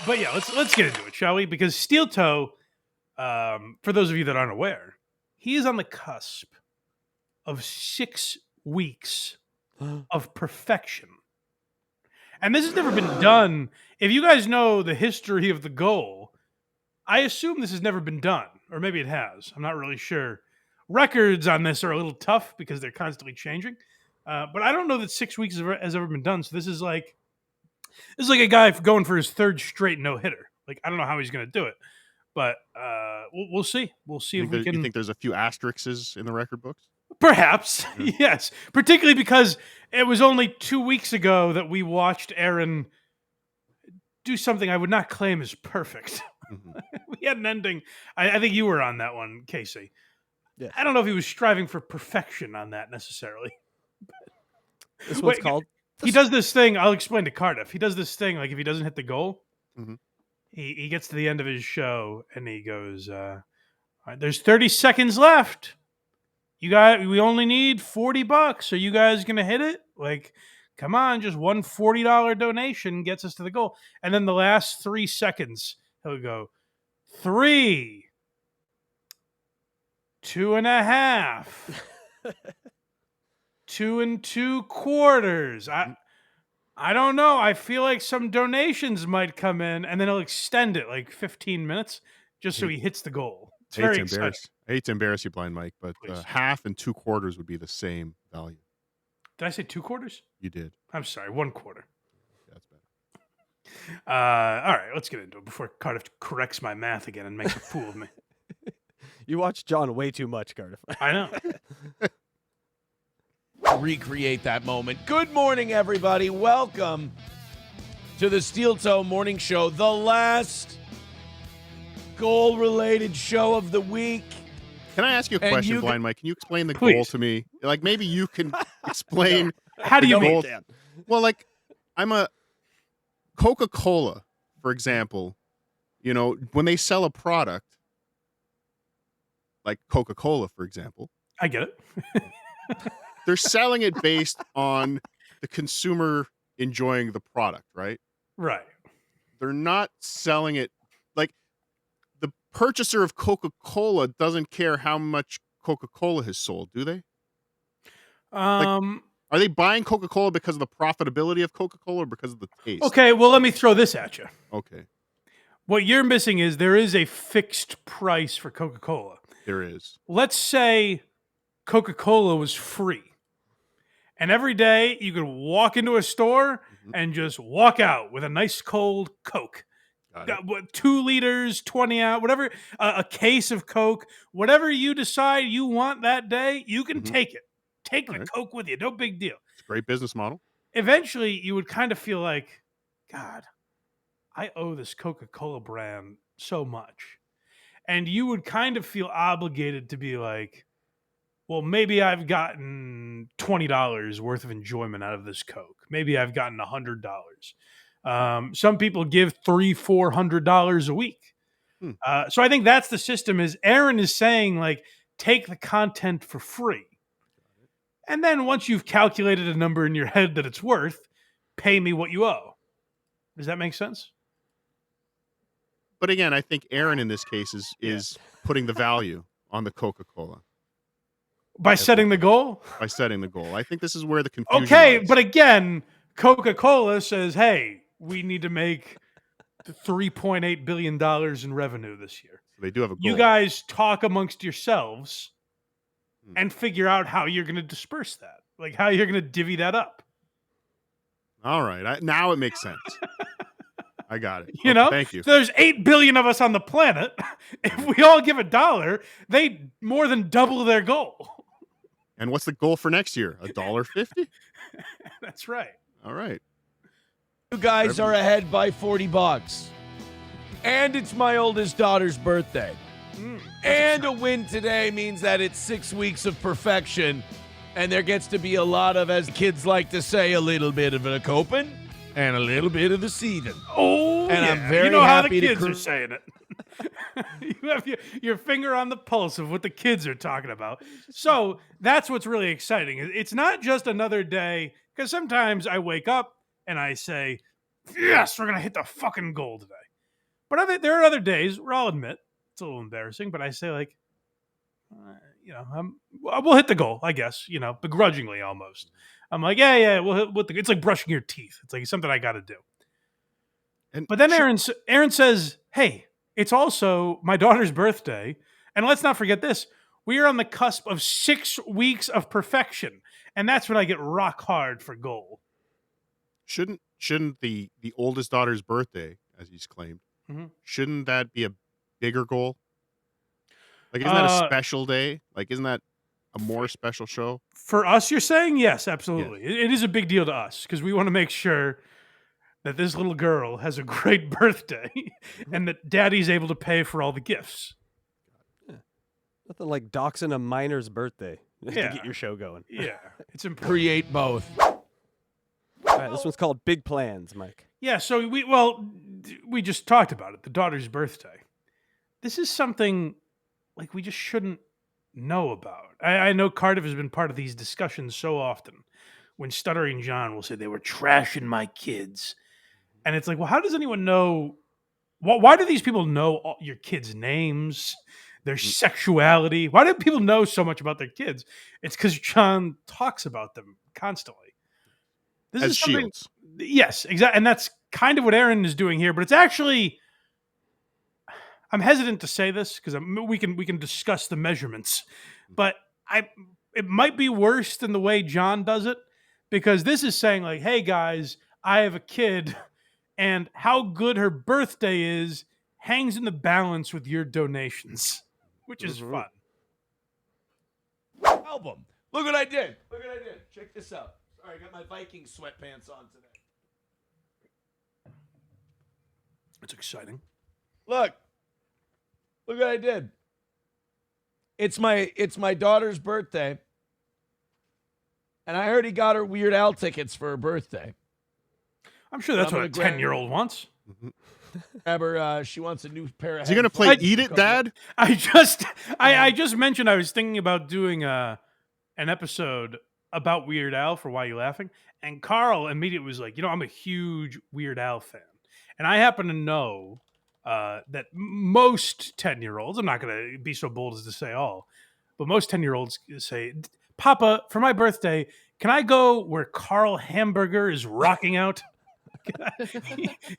But yeah, let's get into it, shall we? Because Steel Toe, for those of you that aren't aware, he is on the cusp of 6 weeks of perfection. And this has never been done. If you guys know the history of the goal, I assume this has never been done, or maybe it has. I'm not really sure. Records on this are a little tough because they're constantly changing. But I don't know that 6 weeks has ever been done. So this is like a guy going for his third straight no hitter. Like I don't know how he's going to do it, but we'll see. We'll see if we can. You think there's a few asterisks in the record books? Perhaps, yes. Particularly because it was only 2 weeks ago that we watched Aaron do something I would not claim is perfect. Mm-hmm. We had an ending. I think you were on that one, Casey. Yeah. I don't know if he was striving for perfection on that necessarily. This one's called... He does this thing. I'll explain to Cardiff. He does this thing like if he doesn't hit the goal, he gets to the end of his show and he goes, all right, there's 30 seconds left. We only need $40. Are you guys going to hit it? Like, come on, just one $40 donation gets us to the goal. And then the last 3 seconds, he'll go, 3, 2.5, 2 2/4. I don't know. I feel like some donations might come in, and then he'll extend it like 15 minutes just so he hits the goal. It's very exciting. I hate to embarrass you, Blind Mike, but 1/2 and 2/4 would be the same value. Did I say 2/4? You did. I'm sorry, 1/4. That's better. All right, let's get into it before Cardiff corrects my math again and makes a fool of me. You watch John way too much, Cardiff. I know. Recreate that moment. Good morning, everybody. Welcome to the Steel Toe Morning Show, the last goal-related show of the week. Can I ask you a question, Blind Mike? Can you explain the goal to me? Like, maybe you can explain how do you mean that? Well, like, I'm a Coca-Cola, for example. You know, when they sell a product, like Coca-Cola, for example. I get it. They're selling it based on the consumer enjoying the product, right? Right. They're not selling it like the purchaser of Coca-Cola doesn't care how much Coca-Cola has sold, do they? Are they buying Coca-Cola because of the profitability of Coca-Cola or because of the taste? Okay, well, let me throw this at you. Okay. What you're missing is there is a fixed price for Coca-Cola. There is. Let's say Coca-Cola was free. And every day you could walk into a store and just walk out with a nice cold Coke. 2 liters, 20 out, whatever, a case of Coke, whatever you decide you want that day, you can take it. Take the Coke with you. No big deal. It's a great business model. Eventually, you would kind of feel like, God, I owe this Coca-Cola brand so much. And you would kind of feel obligated to be like, well, maybe I've gotten $20 worth of enjoyment out of this Coke. Maybe I've gotten $100. Some people give $300-$400 a week. So I think that's the system. Is Aaron is saying like, take the content for free, and then once you've calculated a number in your head that it's worth, pay me what you owe. Does that make sense? But again, I think Aaron in this case is putting the value on the Coca-Cola. By setting the goal? By setting the goal. I think this is where the confusion lies. But again, Coca-Cola says, hey, we need to make $3.8 billion in revenue this year. So they do have a goal. You guys talk amongst yourselves and figure out how you're going to disperse that. Like how you're going to divvy that up. All right. Now it makes sense. I got it. You know, thank you. There's 8 billion of us on the planet. If we all give $1, they more than double their goal. And what's the goal for next year? $1.50? That's right. All right. You guys are ahead by $40. And it's my oldest daughter's birthday. And a win today means that it's 6 weeks of perfection. And there gets to be a lot of, as kids like to say, a little bit of a coping and a little bit of the seething. Oh, and yeah. I'm very happy how happy the kids are saying it. You have your finger on the pulse of what the kids are talking about. So that's what's really exciting. It's not just another day, because sometimes I wake up and I say, yes, we're going to hit the fucking goal today. But there are other days where I'll admit it's a little embarrassing, but I say like, we'll hit the goal, I guess, begrudgingly almost. I'm like, yeah, we'll hit it's like brushing your teeth. It's like something I got to do. But then Aaron says, hey, it's also my daughter's birthday. And let's not forget this. We are on the cusp of 6 weeks of perfection. And that's when I get rock hard for goal. Shouldn't the oldest daughter's birthday, as he's claimed, shouldn't that be a bigger goal? Like, isn't that a special day? Like, isn't that a more special show? For us, you're saying? Yes, absolutely. Yes. It is a big deal to us because we want to make sure that this little girl has a great birthday and that daddy's able to pay for all the gifts. Yeah. Nothing like doxing a minor's birthday to get your show going. Yeah, it's important. Create both. All right, this one's called Big Plans, Mike. Yeah, so we just talked about it, the daughter's birthday. This is something like we just shouldn't know about. I know Cardiff has been part of these discussions so often when Stuttering John will say they were trashing my kids. And it's like, well, how does anyone know? Why do these people know all your kids' names, their sexuality? Why do people know so much about their kids? It's because John talks about them constantly. This is something, shields. Yes, exactly. And that's kind of what Aaron is doing here. But it's actually, I'm hesitant to say this because we can discuss the measurements. But it might be worse than the way John does it, because this is saying like, hey guys, I have a kid, and how good her birthday is hangs in the balance with your donations, which is fun. Album. Look what I did. Check this out. Sorry, I got my Viking sweatpants on today. It's exciting. Look what I did. It's my daughter's birthday, and I already got her Weird Al tickets for her birthday. I'm sure that's what a 10-year-old wants. Grab her. She wants a new pair of. Is he gonna play Eat It, Dad? I just mentioned I was thinking about doing an episode about Weird Al for Why You Laughing, and Carl immediately was like, I'm a huge Weird Al fan, and I happen to know that most 10-year-olds, I'm not going to be so bold as to say all, but most 10-year-olds say, Papa, for my birthday, can I go where Carl Hamburger is rocking out?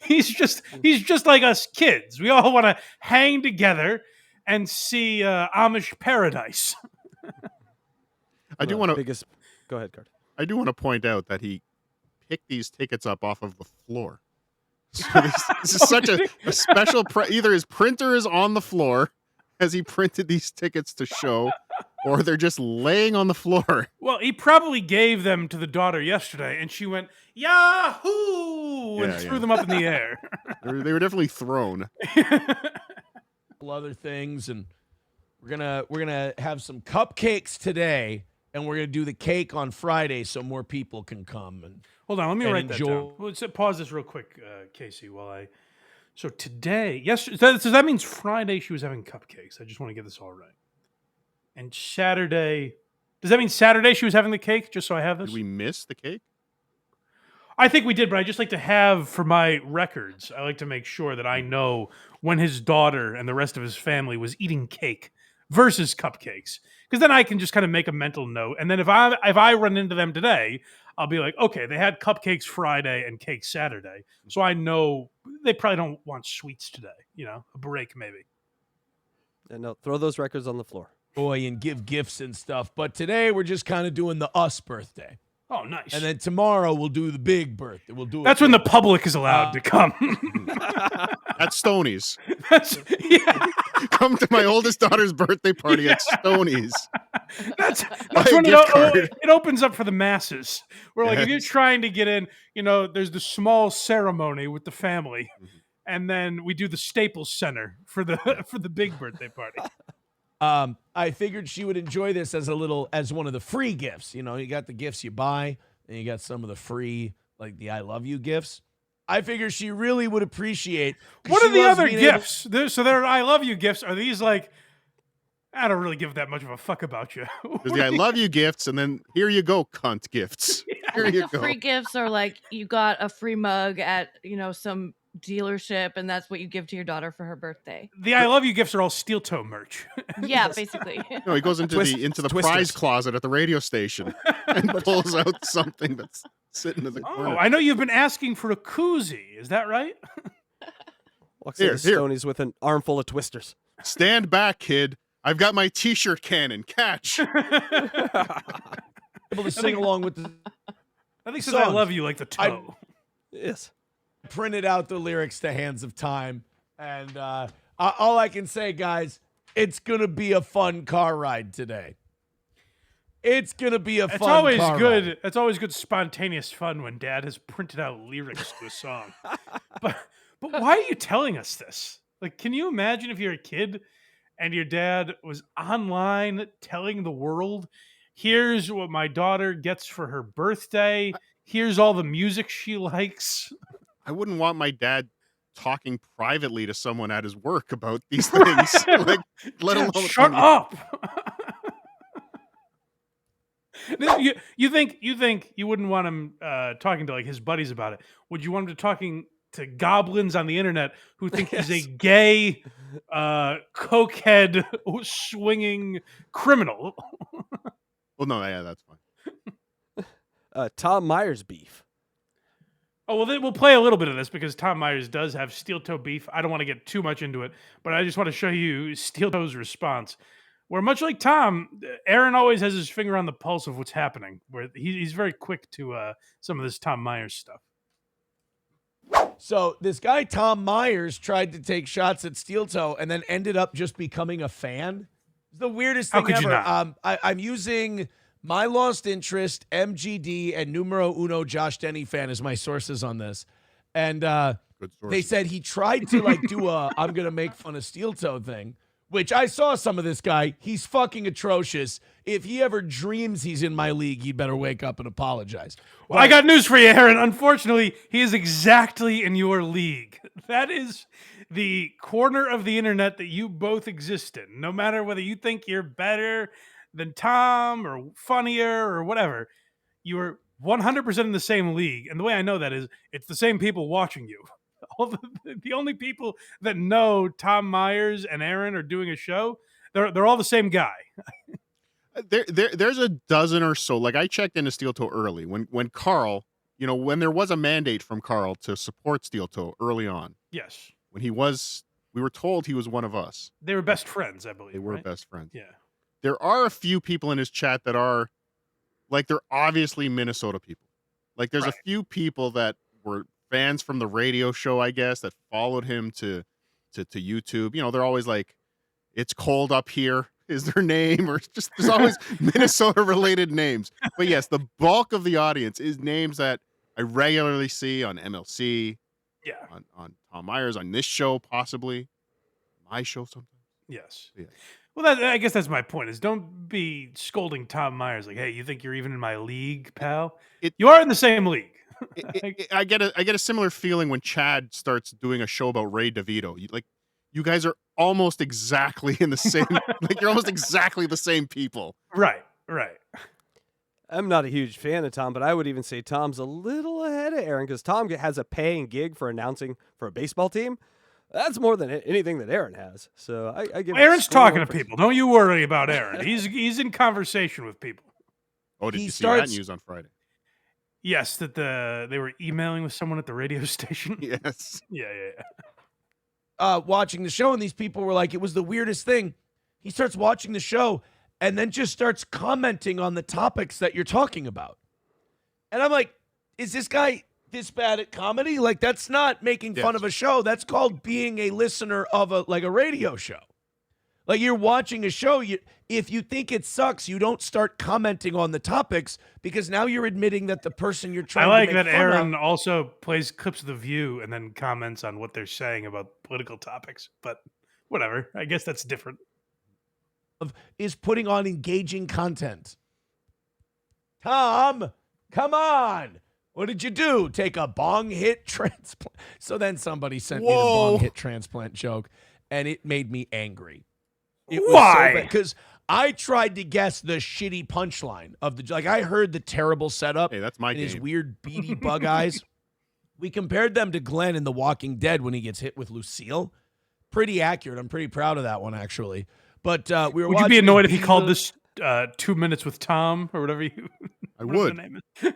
he's just like us kids. We all want to hang together and see Amish paradise. I do want to Go ahead, Card. I do want to point out that he picked these tickets up off of the floor. So this is such a special. Either his printer is on the floor as he printed these tickets to show, or they're just laying on the floor. Well, he probably gave them to the daughter yesterday, and she went Yahoo and threw them up in the air. They were definitely thrown. Other things, and we're gonna have some cupcakes today, and we're gonna do the cake on Friday so more people can come. And hold on, let me write enjoy. that down. Let's pause this real quick, Casey. So today, so that means Friday she was having cupcakes. I just want to get this all right. And Saturday, does that mean Saturday she was having the cake? Just so I have this. Did we miss the cake? I think we did, but I just like to have for my records. I like to make sure that I know when his daughter and the rest of his family was eating cake versus cupcakes, because then I can just kind of make a mental note. And then if I run into them today, I'll be like, okay, they had cupcakes Friday and cake Saturday, so I know they probably don't want sweets today. A break maybe. And no, throw those records on the floor. Boy, and give gifts and stuff. But today we're just kind of doing the us birthday. Oh, nice. And then tomorrow we'll do the big birthday. We'll do. That's when the public is allowed to come. At Stoney's. Yeah. Come to my oldest daughter's birthday party at Stoney's. That's when it opens up for the masses. We're like, if you're trying to get in, there's the small ceremony with the family, and then we do the Staples Center for the big birthday party. I figured she would enjoy this as one of the free gifts. You got the gifts you buy, and you got some of the free, like the I love you gifts. I figure she really would appreciate. What are the other gifts? So there are I love you gifts. Are these like, I don't really give that much of a fuck about you. There's the I love you gifts, and then here you go, cunt gifts. Here you go. Free gifts are like you got a free mug at some dealership, and that's what you give to your daughter for her birthday. The I love you gifts are all steel toe merch. Yeah, basically. No, he goes into the prize closet at the radio station and pulls out something that's sitting in the corner. Oh, I know you've been asking for a koozie. Is that right? Walks into Stoney's with an armful of twisters. Stand back, kid. I've got my T-shirt cannon. Catch. Able to sing along with the I think says I love you like the toe. Yes. Printed out the lyrics to Hands of Time. And all I can say, guys, it's going to be a fun car ride today. It's going to be a fun car ride. It's always good spontaneous fun when Dad has printed out lyrics to a song. But why are you telling us this? Like, can you imagine if you're a kid and your dad was online telling the world, here's what my daughter gets for her birthday. Here's all the music she likes. I wouldn't want my dad talking privately to someone at his work about these things. Like, let alone shut up. You think you wouldn't want him talking to like his buddies about it? Would you want him talking to goblins on the internet who think he's a gay, cokehead, swinging criminal? Well, no, yeah, that's fine. Tom Myers beef. Oh, well, we'll play a little bit of this because Tom Myers does have steel toe beef. I don't want to get too much into it, but I just want to show you steel toe's response. Where much like Tom, Aaron always has his finger on the pulse of what's happening. Where he's very quick to some of this Tom Myers stuff. So this guy, Tom Myers, tried to take shots at Steel Toe and then ended up just becoming a fan. It's the weirdest thing How could ever. you not? I'm using My Lost Interest, MGD, and Numero Uno Josh Denny fan as my sources on this. And they said he tried to like do a I'm going to make fun of Steel Toe thing, which I saw some of this guy. He's fucking atrocious. If he ever dreams he's in my league, he'd better wake up and apologize. Well, I got news for you, Aaron. Unfortunately, he is exactly in your league. That is the corner of the internet that you both exist in. No matter whether you think you're better than Tom or funnier or whatever, you are 100% in the same league. And the way I know that is it's the same people watching you. All the only people that know Tom Myers and Aaron are doing a show, they're all the same guy. There's a dozen or so. Like, I checked into Steel Toe early when Carl, when there was a mandate from Carl to support Steel Toe early on. Yes. When we were told he was one of us. They were best friends, I believe. They were right? best friends. Yeah. There are a few people in his chat that are like, they're obviously Minnesota people. Like, there's a few people that were fans from the radio show, I guess, that followed him to YouTube. They're always like, it's cold up here is their name, or just there's always Minnesota related names. But yes, the bulk of the audience is names that I regularly see on MLC, on Tom Myers, on this show, possibly my show sometimes. Yes. Yeah. Well, I guess that's my point. Is don't be scolding Tom Myers like, "Hey, you think you're even in my league, pal? You are in the same league." I get a similar feeling when Chad starts doing a show about Ray DeVito. You guys are almost exactly in the same. Like, you're almost exactly the same people. Right. I'm not a huge fan of Tom, but I would even say Tom's a little ahead of Aaron because Tom has a paying gig for announcing for a baseball team. That's more than anything that Aaron has. So I give. Aaron's talking to people. Don't you worry about Aaron. He's in conversation with people. Oh, did you see that news on Friday? Yes, that they were emailing with someone at the radio station. Yes. Yeah. Watching the show, and these people were like, it was the weirdest thing. He starts watching the show and then just starts commenting on the topics that you're talking about. And I'm like, is this guy this bad at comedy? Like, that's not making fun of a show. That's called being a listener of a radio show. Like, you're watching a show. If you think it sucks, you don't start commenting on the topics because now you're admitting that the person you're trying to make fun of. I like that Aaron also plays clips of The View and then comments on what they're saying about political topics. But whatever. I guess that's different. Is putting on engaging content. Tom, come on. What did you do? Take a bong hit transplant? So then somebody sent me the bong hit transplant joke, and it made me angry. Why? Because I tried to guess the shitty punchline of the I heard the terrible setup. Hey, that's my and game. His weird beady bug eyes. We compared them to Glenn in The Walking Dead when he gets hit with Lucille. Pretty accurate. I'm pretty proud of that one, actually. But we were. Would you be annoyed if he called this 2 Minutes with Tom or whatever you? I would. The name is.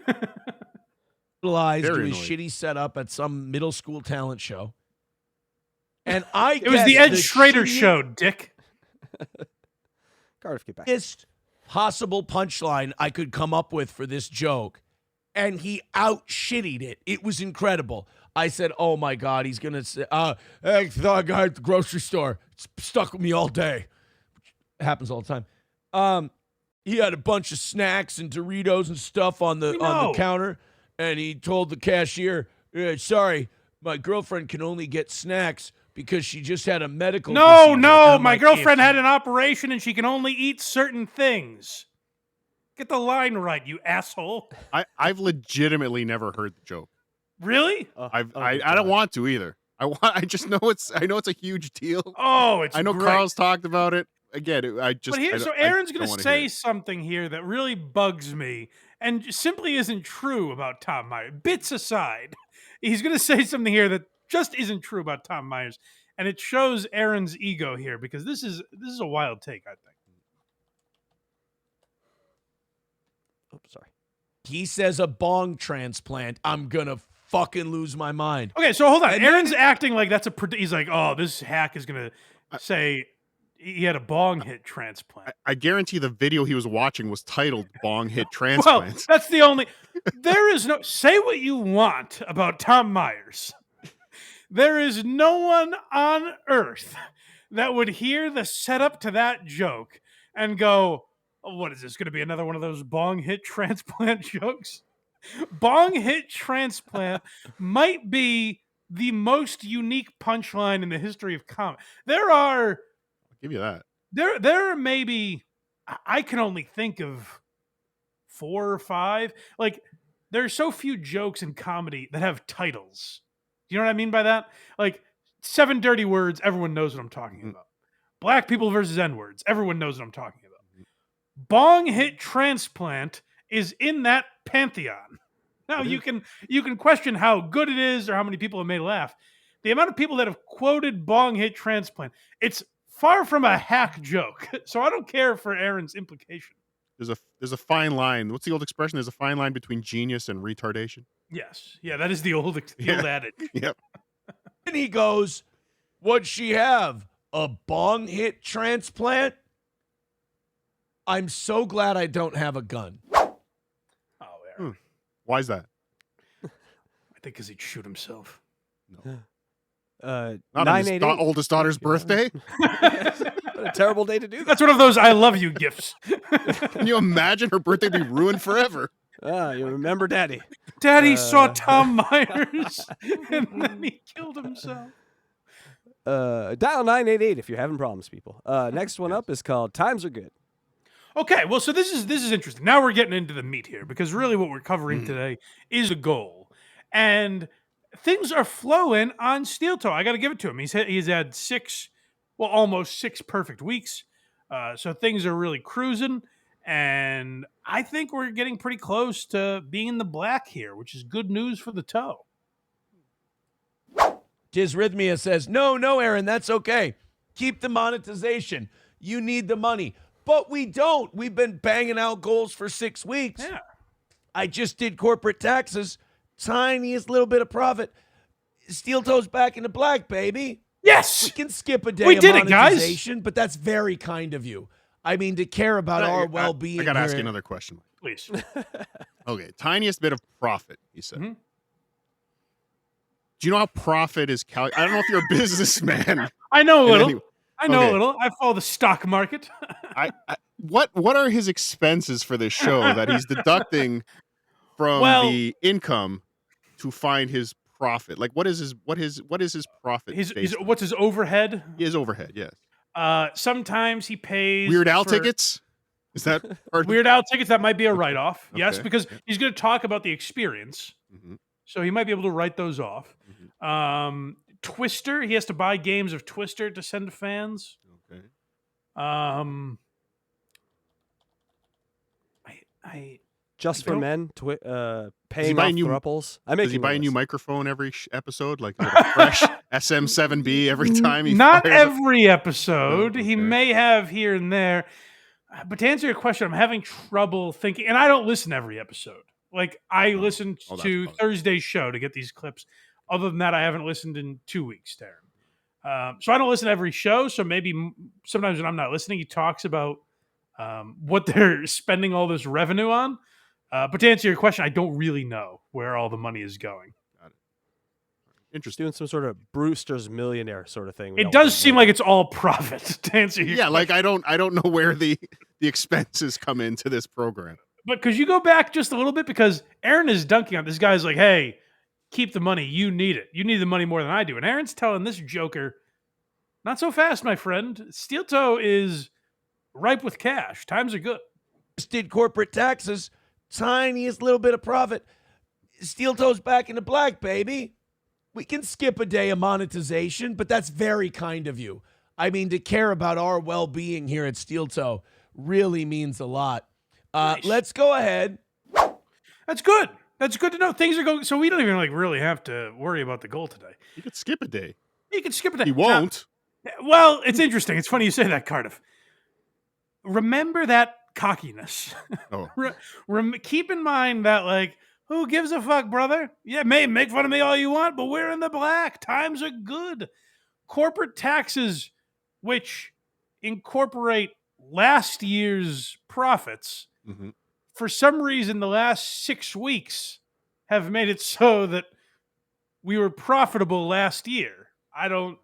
Utilized to Very his annoyed. shitty setup at some middle school talent show. And I It was the guess Ed Schrader show, Dick. Cardiff, get back. Biggest possible punchline I could come up with for this joke, and he out-shittied it. It was incredible. I said, oh, my God, he's going to say, hey, the guy at the grocery store. It's stuck with me all day. It happens all the time. He had a bunch of snacks and Doritos and stuff on the counter, and he told the cashier, sorry, my girlfriend can only get snacks because she just had a medical procedure. No, my girlfriend had an operation and she can only eat certain things. Get the line right, you asshole. I've legitimately never heard the joke. Really? I don't want to either. I just know it's a huge deal. Oh, it's I know great. Carl's talked about it. Again, So Aaron's going to say something here that really bugs me and simply isn't true about Tom Myers. Bits aside, he's going to say something here that just isn't true about Tom Myers, and it shows Aaron's ego here because this is a wild take, I think. Oh, sorry. He says a bong transplant. I'm going to fucking lose my mind. Okay, so hold on. And Aaron's acting like that's he's like, oh, this hack is going to say he had a bong hit transplant. I guarantee the video he was watching was titled "Bong Hit Well, Transplant." that's the only. There is no. Say what you want about Tom Myers. There is no one on earth that would hear the setup to that joke and go, oh, what is this going to be? Another one of those bong hit transplant jokes? Bong hit transplant might be the most unique punchline in the history of comedy. There are. I'll give you that. There are maybe, I can only think of 4 or 5. Like, there are so few jokes in comedy that have titles. Do you know what I mean by that? Like, 7 dirty words, everyone knows what I'm talking about. Black people versus N-words, everyone knows what I'm talking about. Bong hit transplant is in that pantheon. Now, you can question how good it is or how many people it may laugh. The amount of people that have quoted bong hit transplant, it's far from a hack joke. So I don't care for Aaron's implication. There's a fine line. What's the old expression? There's a fine line between genius and retardation. Yes. Yeah, that is the old adage. Yep. And he goes, what'd she have? A bong hit transplant? I'm so glad I don't have a gun. Oh, Aaron. Why is that? I think because he'd shoot himself. No. Not on his oldest daughter's birthday. What a terrible day to do that. That's one of those I love you gifts. Can you imagine her birthday be ruined forever? You remember Daddy. Daddy saw Tom Myers and then he killed himself. Dial 988 if you're having problems, people. Next one up is called Times Are Good. Okay, well, so this is interesting. Now we're getting into the meat here because really what we're covering today is a goal. And things are flowing on Steel Toe. I got to give it to him. He's had almost 6 perfect weeks. So things are really cruising. And I think we're getting pretty close to being in the black here, which is good news for the toe. Rhythmia says, no, Aaron, that's okay. Keep the monetization. You need the money. But we don't. We've been banging out goals for 6 weeks. Yeah. I just did corporate taxes. Tiniest little bit of profit. Steel Toe's back in the black, baby. Yes! We can skip a day We of did it, guys. monetization, but that's very kind of you. I mean, to care about our well-being. I got to ask here. you another question. Please. Okay, tiniest bit of profit, he said. Mhm. Do you know how profit is calculated? I don't know if you're a businessman. I know a little. Any- I know okay. a little. I follow the stock market. What are his expenses for this show that he's deducting from the income to find his profit? Like, what is his profit? What's his overhead? His overhead, yes. Sometimes he pays Weird Al for tickets? Is that Weird Al tickets? That might be a write-off. Yes, Okay. because he's going to talk about the experience, so he might be able to write those off. Twister, he has to buy games of Twister to send to fans. Okay. Just for don't- Men, paying off buy new- thruples. Does he buy a new microphone every episode? Like is it a fresh SM7B every time he Not fires up? every episode. Oh, He okay. may have here and there. But to answer your question, I'm having trouble thinking, and I don't listen to every episode. Like I listened that's to fine. Thursday's show to get these clips. Other than that, I haven't listened in 2 weeks, Darren. So I don't listen to every show. So maybe sometimes when I'm not listening, he talks about what they're spending all this revenue on. But to answer your question, I don't really know where all the money is going. Interesting. Doing some sort of Brewster's Millionaire sort of thing. It does seem like it's all profit. To answer your Yeah, like I don't know where the expenses come into this program. But could you go back just a little bit? Because Aaron is dunking on this guy's like, hey, keep the money. You need it. You need the money more than I do. And Aaron's telling this joker, not so fast, my friend. Steel Toe is ripe with cash. Times are good. Just did corporate taxes, tiniest little bit of profit. Steel Toe's back in the black, baby. We can skip a day of monetization, but that's very kind of you. I mean, to care about our well-being here at Steel Toe really means a lot. Nice. Let's go ahead. That's good. That's good to know. Things are going, so we don't even really have to worry about the goal today. You could skip a day. You can skip it. He won't. Well, it's interesting. It's funny you say that, Cardiff. Remember that cockiness. Oh. Keep in mind that, like, who gives a fuck, brother? Yeah, make fun of me all you want, but we're in the black. Times are good. Corporate taxes, which incorporate last year's profits, Mm-hmm. for some reason, the last 6 weeks have made it so that we were profitable last year. I'm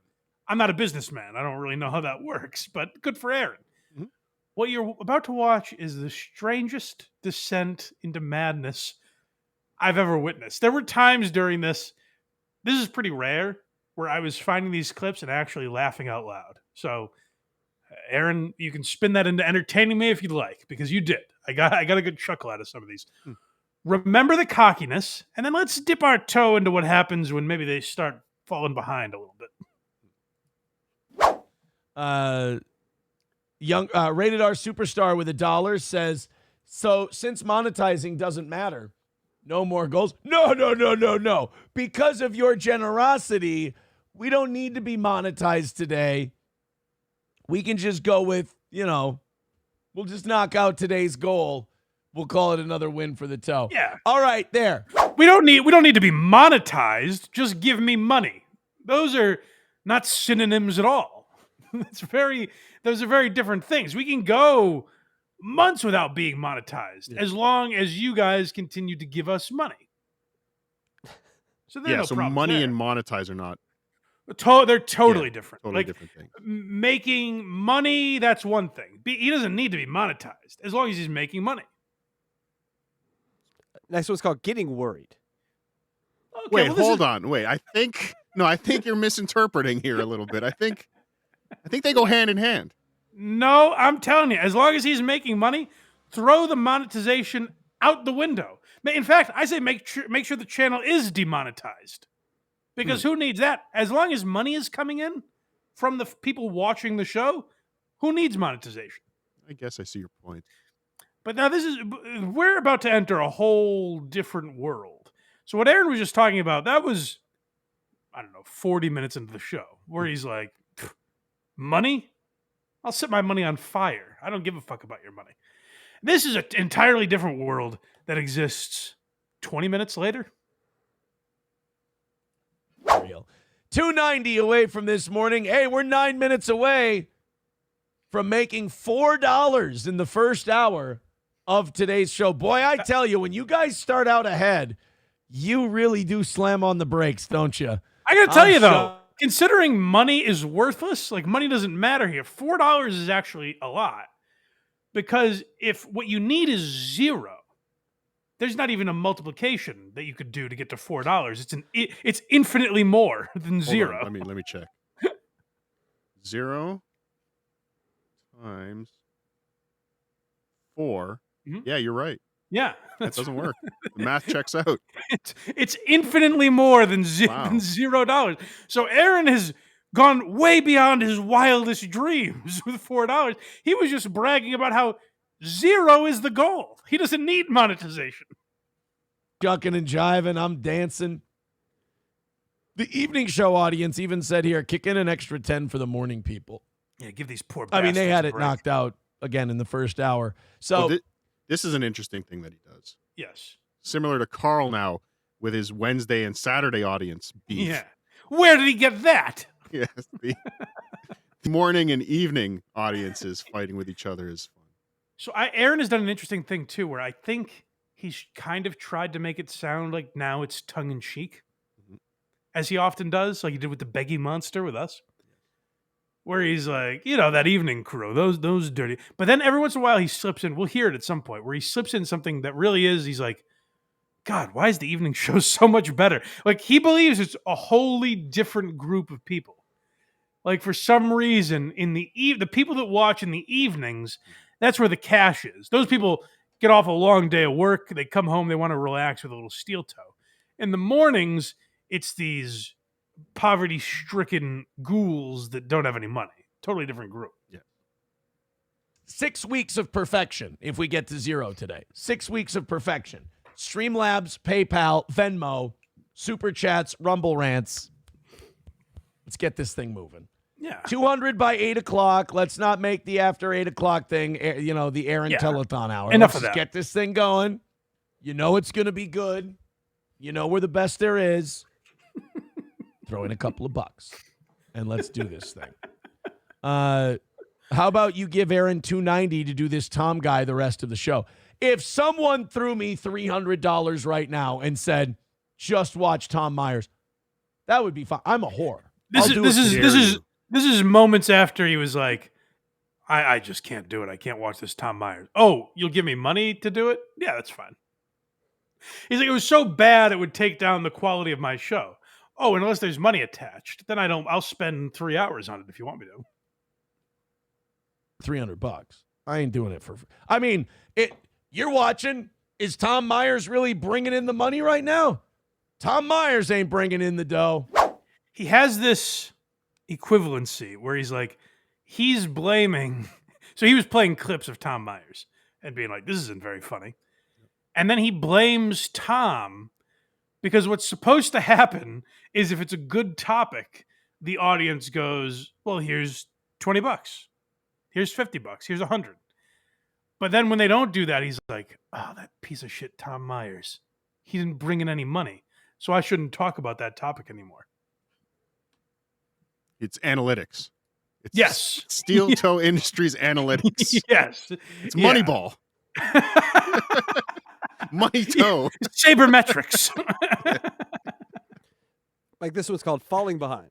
not a businessman. I don't really know how that works, but good for Aaron. Mm-hmm. What you're about to watch is the strangest descent into madness I've ever witnessed. There were times during this is pretty rare, where I was finding these clips and actually laughing out loud. So, Aaron, you can spin that into entertaining me if you'd like, because you did. I got a good chuckle out of some of these. Remember the cockiness, and then let's dip our toe into what happens when maybe they start falling behind a little bit. Rated R Superstar with $1 says, so since monetizing doesn't matter, no more goals. No. Because of your generosity, we don't need to be monetized today. We can just go with, we'll just knock out today's goal. We'll call it another win for the toe. Yeah. All right, there. We don't need to be monetized. Just give me money. Those are not synonyms at all. Those are very different things. We can go months without being monetized, as long as you guys continue to give us money. So no so problems money there. and monetize are not they're totally different. totally Like, different things. making money, that's one thing. He doesn't need to be monetized as long as he's making money. Next one's called Getting Worried. Okay, Wait, well, this hold is- on. Wait, I think you're misinterpreting here a little bit. I think they go hand in hand. No, I'm telling you, as long as he's making money, throw the monetization out the window. In fact, I say make sure the channel is demonetized. Because who needs that? As long as money is coming in from the people watching the show, who needs monetization? I guess I see your point. But now we're about to enter a whole different world. So what Aaron was just talking about, that was, 40 minutes into the show, where he's like, money? I'll set my money on fire. I don't give a fuck about your money. This is an entirely different world that exists 20 minutes later. Real. 290 away from this morning. Hey, we're 9 minutes away from making $4 in the first hour of today's show. Boy, I tell you, when you guys start out ahead, you really do slam on the brakes, don't you? I gotta tell you though, considering money is worthless, like money doesn't matter here, $4 is actually a lot. Because if what you need is 0, there's not even a multiplication that you could do to get to $4. It's infinitely more than Hold 0. on, let me check. 0 times 4. Mhm. Yeah, you're right. Yeah, That doesn't work. The math checks out. It's infinitely more than Wow. than $0. So Aaron has gone way beyond his wildest dreams with $4. He was just bragging about how 0 is the goal. He doesn't need monetization. Shucking and jiving. I'm dancing. The evening show audience even said here, kick in an extra 10 for the morning people. Yeah, give these poor I mean, they had bastards a it break. knocked out again in the first hour. So Well, this is an interesting thing that he does. Yes. Similar to Carl now with his Wednesday and Saturday audience beef. Yeah. Where did he get that? Yes, the morning and evening audiences fighting with each other is fun. So Aaron has done an interesting thing too, where I think he's kind of tried to make it sound like now it's tongue in cheek, as he often does, like he did with the Beggy Monster with us, where he's like, that evening crew, those dirty. But then every once in a while he slips in. We'll hear it at some point where he slips in something that really is. He's like, God, why is the evening show so much better? Like he believes it's a wholly different group of people. Like for some reason, in the people that watch in the evenings, that's where the cash is. Those people get off a long day of work. They come home. They want to relax with a little steel toe. In the mornings, it's these poverty-stricken ghouls that don't have any money. Totally different group. Yeah. 6 weeks of perfection if we get to 0 today. 6 weeks of perfection. Streamlabs, PayPal, Venmo, Super Chats, Rumble Rants. Let's get this thing moving. Yeah. 200 by 8 o'clock. Let's not make the after 8 o'clock thing, the Aaron Telethon hour. Enough Let's of that. Get this thing going. You know it's going to be good. You know we're the best there is. Throw in a couple of bucks, and let's do this thing. How about you give Aaron $290 to do this Tom guy the rest of the show? If someone threw me $300 right now and said, just watch Tom Myers, that would be fine. I'm a whore. This is moments after he was like, I just can't do it. I can't watch this Tom Myers. Oh, you'll give me money to do it? Yeah, that's fine. He's like, it was so bad it would take down the quality of my show. Oh, unless there's money attached, then I'll spend 3 hours on it if you want me to. $300. I ain't doing it for. I mean, you're watching. Is Tom Myers really bringing in the money right now? Tom Myers ain't bringing in the dough. He has this equivalency where he's like, he's blaming. So he was playing clips of Tom Myers and being like, this isn't very funny. And then he blames Tom because what's supposed to happen is if it's a good topic, the audience goes, well, here's $20. Here's $50. Here's $100. But then when they don't do that, he's like, oh, that piece of shit, Tom Myers. He didn't bring in any money. So I shouldn't talk about that topic anymore. It's analytics. It's Yes. Steel Toe Industries analytics. Yes. It's Moneyball. Money Toe. Sabermetrics. Like this one's called Falling Behind.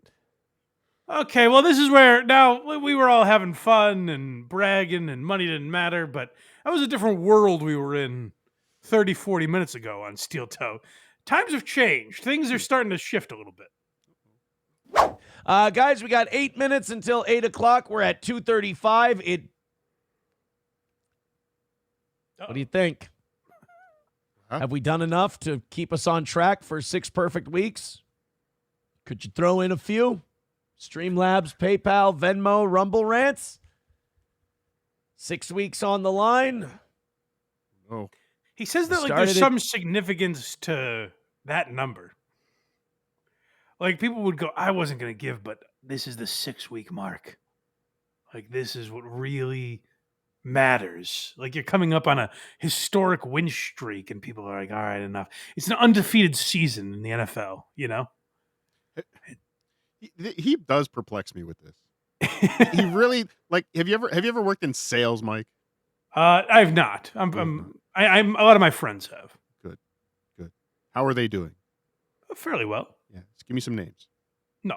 Okay, well, this is where now we were all having fun and bragging and money didn't matter, but that was a different world we were in 30, 40 minutes ago on Steel Toe. Times have changed. Things are starting to shift a little bit. Guys, we got 8 minutes until 8 o'clock. We're at 2:35. What do you think? Huh? Have we done enough to keep us on track for 6 perfect weeks? Could you throw in a few? Streamlabs, PayPal, Venmo, Rumble Rants. 6 weeks on the line. Oh, He says that like Started there's it- some significance to that number. Like people would go, I wasn't going to give, but this is the 6-week mark. Like this is what really matters. Like you're coming up on a historic win streak and people are like, all right, enough. It's an undefeated season in the NFL, you know? he does perplex me with this. He really have you ever worked in sales, Mike? I've not. I'm a lot of my friends have. Good. How are they doing? Fairly well. Yeah, just give me some names. No.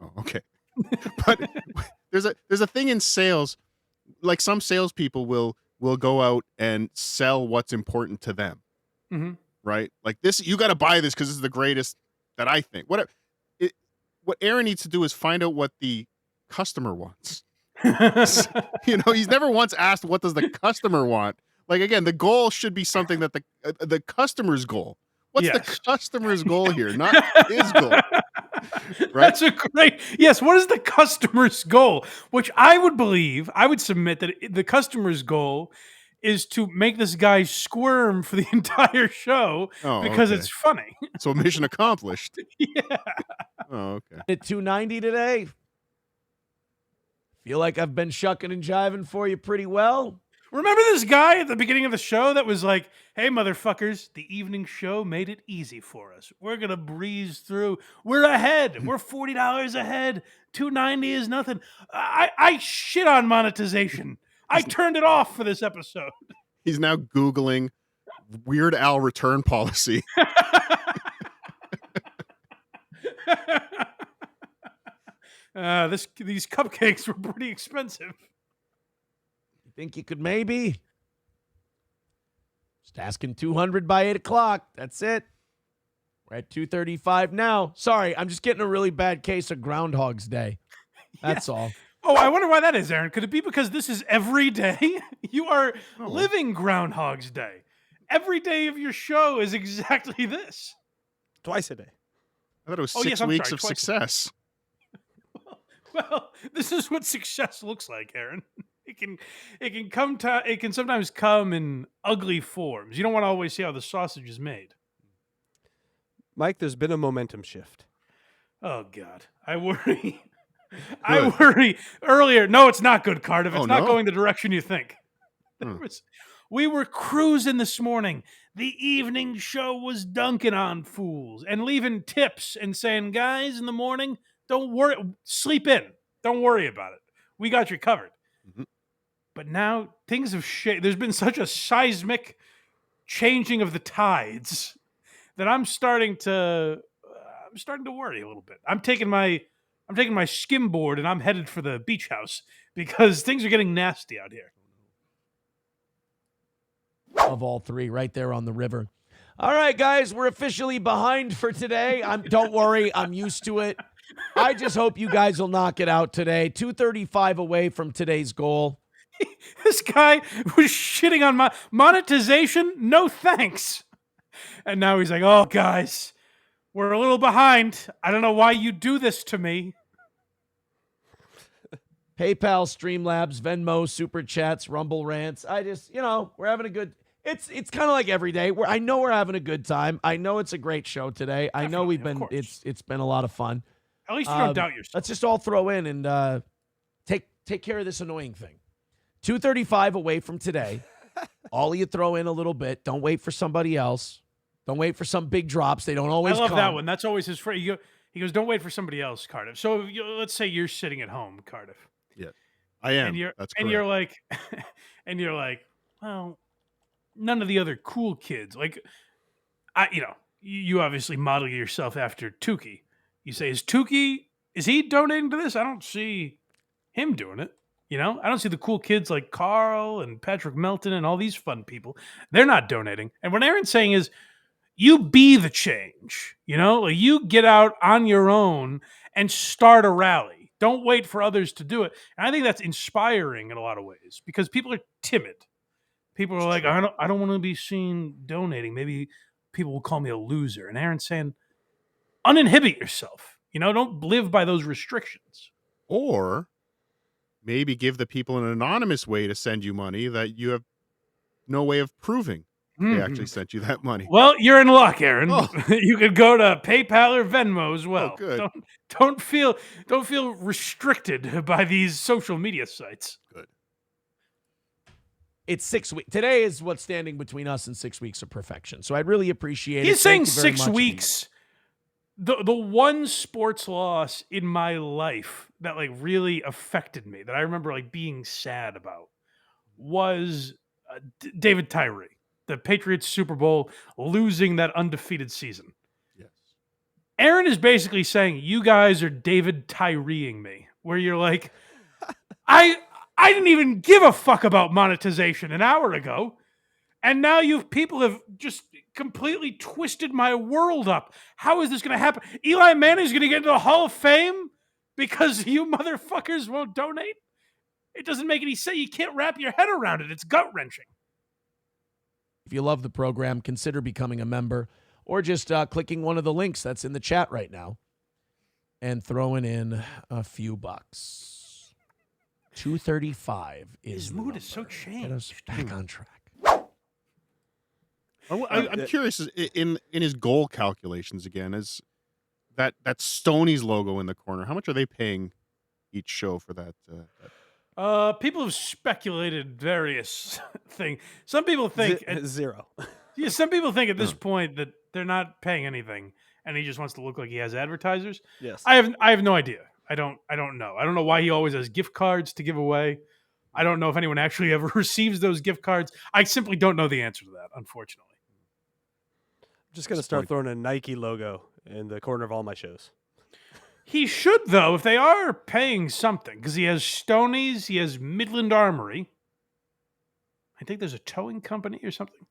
Oh, okay. But there's a thing in sales, like some salespeople will go out and sell what's important to them, Mm-hmm. right? Like this, you got to buy this because this is the greatest that I think. What Aaron needs to do is find out what the customer wants. He's never once asked what does the customer want. Like again, the goal should be something that the customer's goal. What's the customer's goal here, not his goal? Right? That's a great. Yes, what is the customer's goal? Which I would submit that the customer's goal is to make this guy squirm for the entire show because okay. it's funny. So mission accomplished. Yeah. Oh, okay. At 290 today. Feel like I've been shucking and jiving for you pretty well. Remember this guy at the beginning of the show that was like, hey, motherfuckers, the evening show made it easy for us. We're going to breeze through. We're ahead. We're $40 ahead. 290 is nothing. I shit on monetization. I turned it off for this episode. He's now Googling Weird Al return policy. These cupcakes were pretty expensive. You think you could maybe? Just asking 200 by 8 o'clock. That's it. We're at 235 now. Sorry, I'm just getting a really bad case of Groundhog's Day. That's all. Oh, I wonder why that is, Aaron. Could it be because this is every day? You are living Groundhog's Day. Every day of your show is exactly this. Twice a day. I thought it was 6 weeks of twice. success. Well, this is what success looks like, Aaron. It can sometimes come in ugly forms. You don't want to always see how the sausage is made. Mike, there's been a momentum shift. Oh God, I worry. I worry. Earlier, no, it's not good, Cardiff. It's not going the direction you think. We were cruising this morning. The evening show was dunking on fools and leaving tips and saying, guys, in the morning, don't worry, sleep in. Don't worry about it. We got you covered. Mm-hmm. But now things have shaped. There's been such a seismic changing of the tides that I'm starting to worry a little bit. I'm taking my skimboard and I'm headed for the beach house because things are getting nasty out here. Of all three, right there on the river. All right, guys, we're officially behind for today. Don't worry, I'm used to it. I just hope you guys will knock it out today. 235 away from today's goal. This guy was shitting on my monetization. No thanks. And now he's like, oh, guys, we're a little behind. I don't know why you do this to me. PayPal, Streamlabs, Venmo, Super Chats, Rumble Rants. We're having a good... It's kind of like every day. I know we're having a good time. I know it's a great show today. I know it's been a lot of fun. At least you don't doubt yourself. Let's just all throw in and take care of this annoying thing. 235 away from today. All of you throw in a little bit. Don't wait for somebody else. Don't wait for some big drops. They don't always come. I love that one. That's always his phrase. He goes, don't wait for somebody else, Cardiff. So let's say you're sitting at home, Cardiff. Yeah, I am. That's correct. And you're like, well, none of the other cool kids. Like, you obviously model yourself after Tukey. You say, is he donating to this? I don't see him doing it. I don't see the cool kids like Carl and Patrick Melton and all these fun people. They're not donating. And what Aaron's saying is, you be the change. Like you get out on your own and start a rally. Don't wait for others to do it. And I think that's inspiring in a lot of ways because people are timid. People are like, I don't want to be seen donating. Maybe people will call me a loser. And Aaron's saying, uninhibit yourself. Don't live by those restrictions. Or maybe give the people an anonymous way to send you money that you have no way of proving they actually sent you that money. Well, you're in luck, Aaron. Oh. You could go to PayPal or Venmo as well. Oh, good. Don't feel restricted by these social media sites. Good. It's 6 weeks. Today is what's standing between us and 6 weeks of perfection. So I'd really appreciate it. He's saying 6 weeks. The one sports loss in my life that really affected me, that I remember being sad about, was David Tyree, the Patriots Super Bowl, losing that undefeated season. Yes. Aaron is basically saying you guys are David Tyreeing me, where you're like, I didn't even give a fuck about monetization an hour ago. And now people have just completely twisted my world up. How is this going to happen? Eli Manning's going to get into the Hall of Fame because you motherfuckers won't donate? It doesn't make any sense. You can't wrap your head around it. It's gut-wrenching. If you love the program, consider becoming a member or just clicking one of the links that's in the chat right now and throwing in a few bucks. 235 is His the mood number. is so Get us changed. back on track. I'm curious in his goal calculations again, is that Stoney's logo in the corner. How much are they paying each show for that? People have speculated various things. Some people think Zero. yeah, some people think at this point that they're not paying anything, and he just wants to look like he has advertisers. Yes. I have no idea. I don't know. I don't know why he always has gift cards to give away. I don't know if anyone actually ever receives those gift cards. I simply don't know the answer to that, unfortunately. I'm just going to start throwing a Nike logo in the corner of all my shows. He should, though, if they are paying something, because he has Stoney's, he has Midland Armory. I think there's a towing company or something.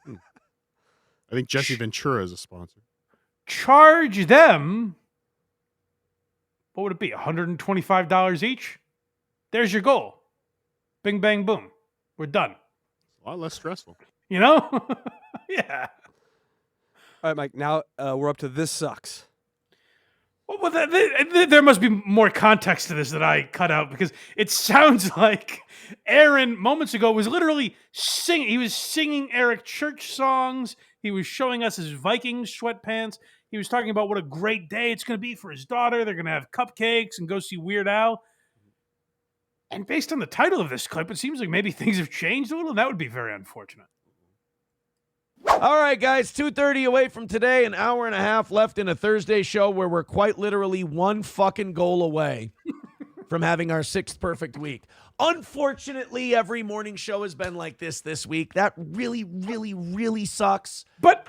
I think Jesse Ventura is a sponsor. Charge them, what would it be, $125 each? There's your goal. Bing, bang, boom. We're done. A lot less stressful. You know? Yeah. All right, Mike, now we're up to This Sucks. Well, there must be more context to this that I cut out, because it sounds like Aaron moments ago was literally singing. He was singing Eric Church songs. He was showing us his Vikings sweatpants. He was talking about what a great day it's going to be for his daughter. They're going to have cupcakes and go see Weird Al. And based on the title of this clip, it seems like maybe things have changed a little. And that would be very unfortunate. All right, guys, 2:30 away from today, an hour and a half left in a Thursday show where we're quite literally one fucking goal away from having our sixth perfect week. Unfortunately, every morning show has been like this week. That really, really, really sucks. But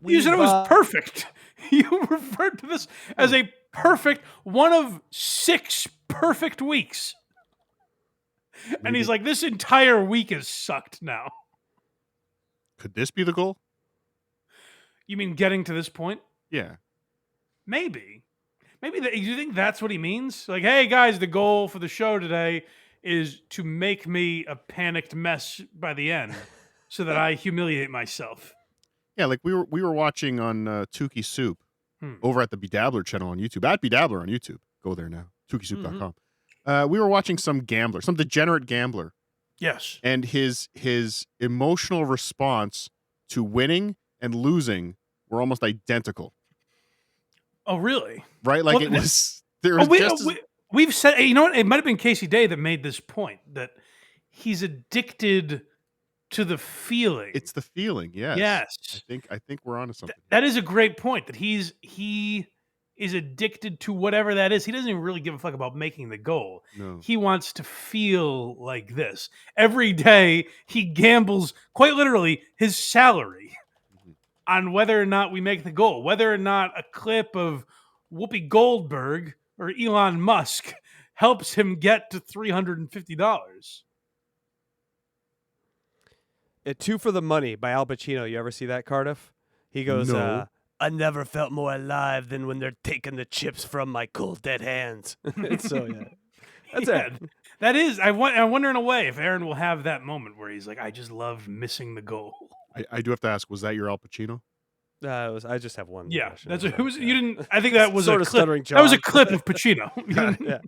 you said it was perfect. You referred to this as a perfect, one of 6 perfect weeks. And he's like, this entire week is sucked now. Could this be the goal? You mean getting to this point? Yeah. Maybe. Do you think that's what he means? Like, hey, guys, the goal for the show today is to make me a panicked mess by the end so that I humiliate myself. Yeah, like we were watching on Tukey Soup over at the Bedabbler channel on YouTube. At Bedabbler on YouTube. Go there now. TukeySoup.com. We were watching some degenerate gambler. Yes. And his emotional response to winning and losing were almost identical. Oh, really? Right? Like we've said, you know what? It might have been Casey Day that made this point, that he's addicted to the feeling. It's the feeling, yes. Yes. I think we're onto something. That is a great point, that he is addicted to whatever that is. He doesn't even really give a fuck about making the goal. No. He wants to feel like this. Every day he gambles, quite literally, his salary on whether or not we make the goal, whether or not a clip of Whoopi Goldberg or Elon Musk helps him get to $350. Two for the Money by Al Pacino. You ever see that, Cardiff? He goes, No. I never felt more alive than when they're taking the chips from my cold dead hands. So, yeah. That's it. That is, I wonder in a way if Aaron will have that moment where he's like, I just loved missing the goal. I do have to ask, was that your Al Pacino? I just have one. Yeah, question. that's it was. You didn't. I think that was Sort a of clip. stuttering That was a John. clip of Pacino. Yeah.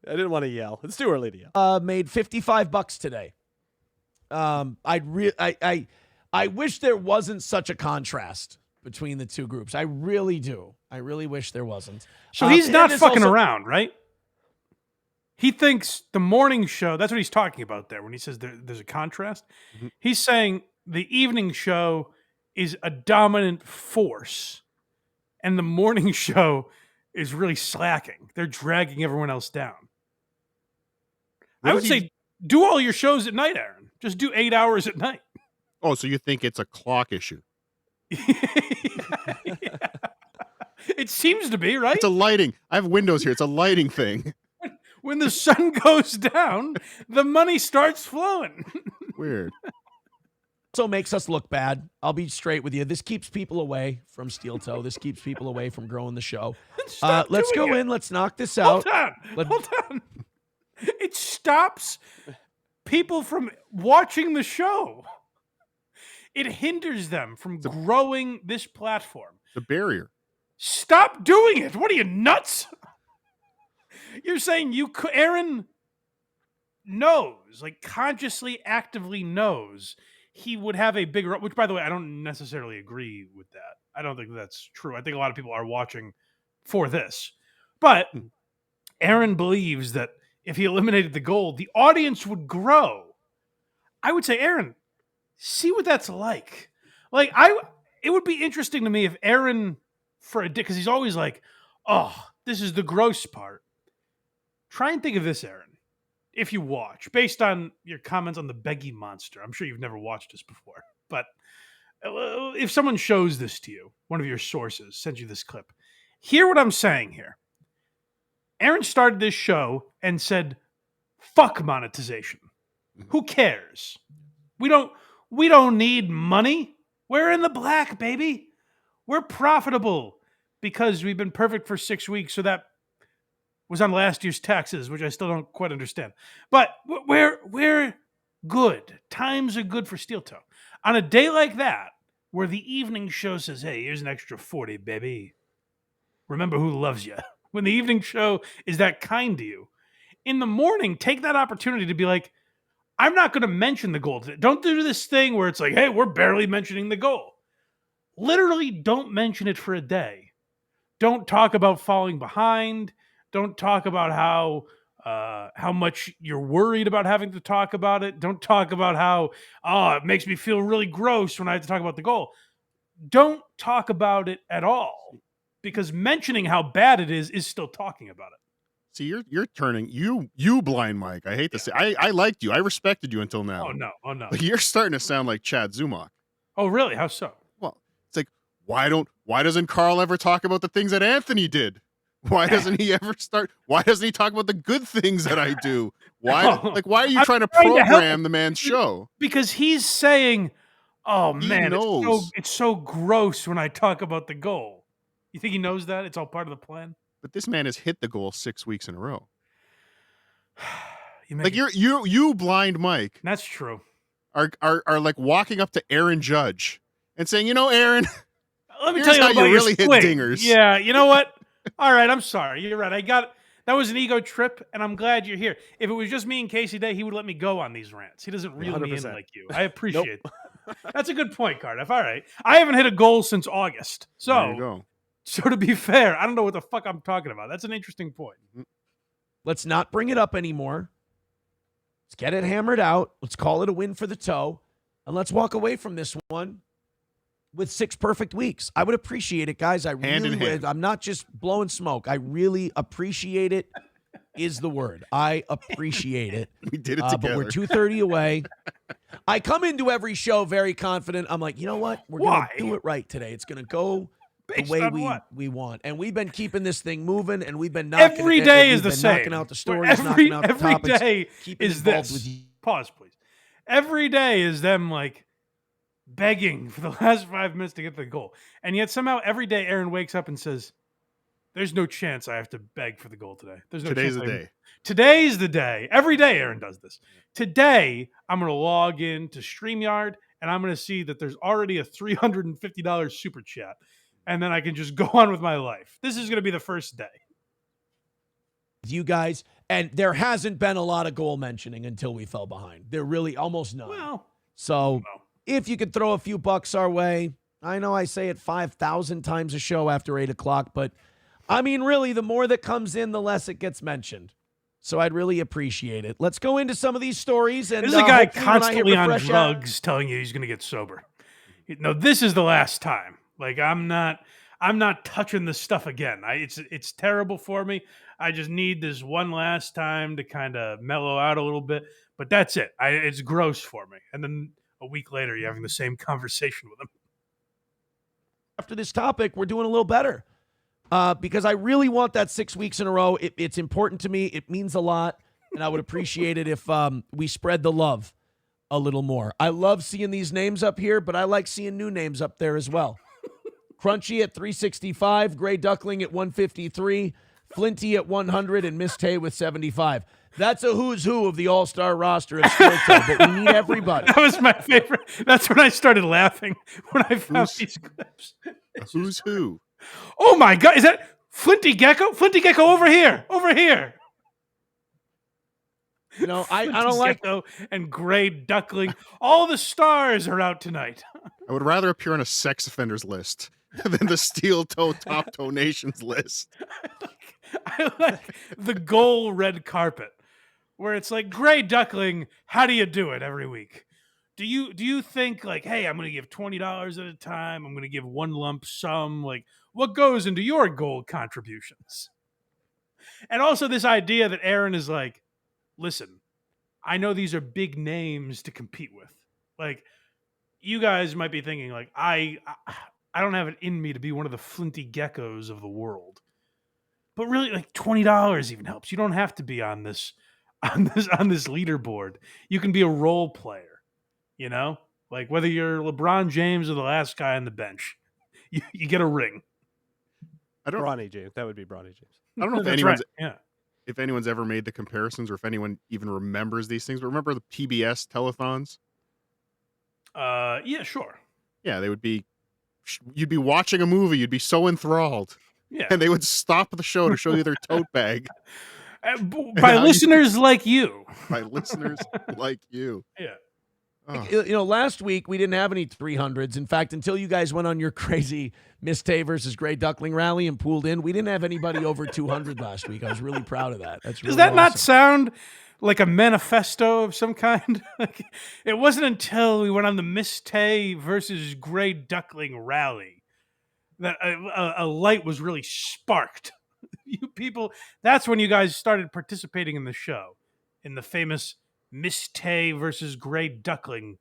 I didn't want to yell. It's too early to yell. Made $55 today. I wish there wasn't such a contrast between the two groups. I really do. I really wish there wasn't. So he's not and fucking also- around, right? He thinks the morning show, that's what he's talking about there when he says there's a contrast. Mhm. He's saying the evening show is a dominant force and the morning show is really slacking. They're dragging everyone else down. What I would is he- say do all your shows at night, Aaron. Just do 8 hours at night. Oh, so you think it's a clock issue? Yeah. It seems to be, right? It's a lighting. I have windows here. It's a lighting thing. When the sun goes down, the money starts flowing. Weird. Also makes us look bad. I'll be straight with you. This keeps people away from Steel Toe. This keeps people away from growing the show. Stop Let's doing go it. in. Let's knock this out. Hold on. It stops people from watching the show. It hinders them from growing this platform. The barrier. Stop doing it. What are you, nuts? You're saying Aaron knows, like consciously, actively knows he would have a bigger, which by the way, I don't necessarily agree with that. I don't think that's true. I think a lot of people are watching for this. But Aaron believes that if he eliminated the goal, the audience would grow. I would say, Aaron, see what that's like. Like, it would be interesting to me if Aaron, for a day, because he's always like, oh, this is the gross part. Try and think of this, Aaron, if you watch, based on your comments on the Beggy Monster. I'm sure you've never watched this before, but if someone shows this to you, one of your sources sends you this clip, hear what I'm saying here. Aaron started this show and said, fuck monetization. Who cares? We don't need money. We're in the black, baby. We're profitable because we've been perfect for 6 weeks. So that was on last year's taxes, which I still don't quite understand. But we're good. Times are good for Steel Toe. On a day like that, where the evening show says, hey, here's an extra 40, baby. Remember who loves you. When the evening show is that kind to you. In the morning, take that opportunity to be like, I'm not going to mention the goal today. Don't do this thing where it's like, hey, we're barely mentioning the goal. Literally don't mention it for a day. Don't talk about falling behind. Don't talk about how much you're worried about having to talk about it. Don't talk about how, it makes me feel really gross when I have to talk about the goal. Don't talk about it at all, because mentioning how bad it is still talking about it. See, you're turning you blind Mike. I hate to say, I liked you. I respected you until now. Oh no. But you're starting to sound like Chad Zumach. Oh really? How so? Well, it's like, why doesn't Carl ever talk about the things that Anthony did? Why doesn't he talk about the good things that I do? Why are you trying to program the man's show? Because he's saying, oh He man, knows. it's so gross when I talk about the goal. You think he knows that? It's all part of the plan? But this man has hit the goal 6 weeks in a row. You're You blind Mike. That's true. Are like walking up to Aaron Judge and saying, Aaron, let me here's tell you how about you really hit swing. dingers. Yeah, you know what? All right, I'm sorry. You're right. That was an ego trip, and I'm glad you're here. If it was just me and Casey Day, he would let me go on these rants. He doesn't reel me in 100%. like you. I appreciate that. That's a good point, Cardiff. All right. I haven't hit a goal since August. There you go. So to be fair, I don't know what the fuck I'm talking about. That's an interesting point. Let's not bring it up anymore. Let's get it hammered out. Let's call it a win for the toe. And let's walk away from this one with 6 perfect weeks. I would appreciate it, guys. I really would. I'm not just blowing smoke. I really appreciate it is the word. I appreciate it. We did it together. But we're 2:30 away. I come into every show very confident. I'm like, you know what? We're going to do it right today. It's going to go the way we want. And we've been keeping this thing moving, and we've been knocking every day is the same. Knocking out the stories, knocking out the topics. Every day is this. With you. Pause, please. Every day is them like begging for the last 5 minutes to get the goal. And yet somehow every day Aaron wakes up and says, there's no chance I have to beg for the goal today. There's no Today's chance. the day. Today's the day. Every day Aaron does this. Today, I'm going to log in to StreamYard and I'm going to see that there's already a $350 super chat. And then I can just go on with my life. This is going to be the first day. You guys, and there hasn't been a lot of goal mentioning until we fell behind. There really almost none. Well, so if you could throw a few bucks our way, I know I say it 5,000 times a show after 8 o'clock, but I mean, really, the more that comes in, the less it gets mentioned. So I'd really appreciate it. Let's go into some of these stories. And this is a guy hopefully when I hit constantly on refresh drugs telling you he's going to get sober. No, this is the last time. Like I'm not touching this stuff again. It's terrible for me. I just need this one last time to kind of mellow out a little bit. But that's it. It's gross for me. And then a week later, you're having the same conversation with him. After this topic, we're doing a little better. Because I really want that 6 weeks in a row. It's important to me. It means a lot. And I would appreciate it if we spread the love a little more. I love seeing these names up here, but I like seeing new names up there as well. Crunchy at 365, Gray Duckling at 153, Flinty at 100, and Miss Tay with 75. That's a who's who of the all-star roster of Steel Toe, but we need everybody. That was my favorite. That's when I started laughing when I found these clips. Who's who? Oh my God, is that Flinty Gecko? Flinty Gecko over here. Over here. You know, I Flinty don't like. Gecko and Gray Duckling. All the stars are out tonight. I would rather appear on a sex offenders list than the Steel Toe Top Toe Nations list. I like the goal red carpet, where it's like, Gray Duckling, how do you do it every week? Do you think like, hey, I'm going to give $20 at a time. I'm going to give one lump sum. Like, what goes into your gold contributions? And also this idea that Aaron is like, listen, I know these are big names to compete with. Like, you guys might be thinking like, I don't have it in me to be one of the Flinty Geckos of the world. But really, like $20 even helps. You don't have to be on this leaderboard. You can be a role player. You know, like whether you're LeBron James or the last guy on the bench, you get a ring. Bronny James. That would be Bronny James. I don't know if That's anyone's right. if anyone's ever made the comparisons or if anyone even remembers these things. But remember the PBS telethons? Yeah, sure. Yeah, they would be. You'd be watching a movie. You'd be so enthralled. Yeah, And they would stop the show to show you their tote bag. By listeners like you. By listeners like you. Yeah. Oh. You know, last week we didn't have any 300s. In fact, until you guys went on your crazy Miss Tay versus Gray Duckling rally and pooled in, we didn't have anybody over 200 last week. I was really proud of that. That's really Does that not awesome. sound like a manifesto of some kind? Like, it wasn't until we went on the Miss Tay versus Gray Duckling rally that a light was really sparked. You people, that's when you guys started participating in the show, in the famous Miss Tay versus Gray Duckling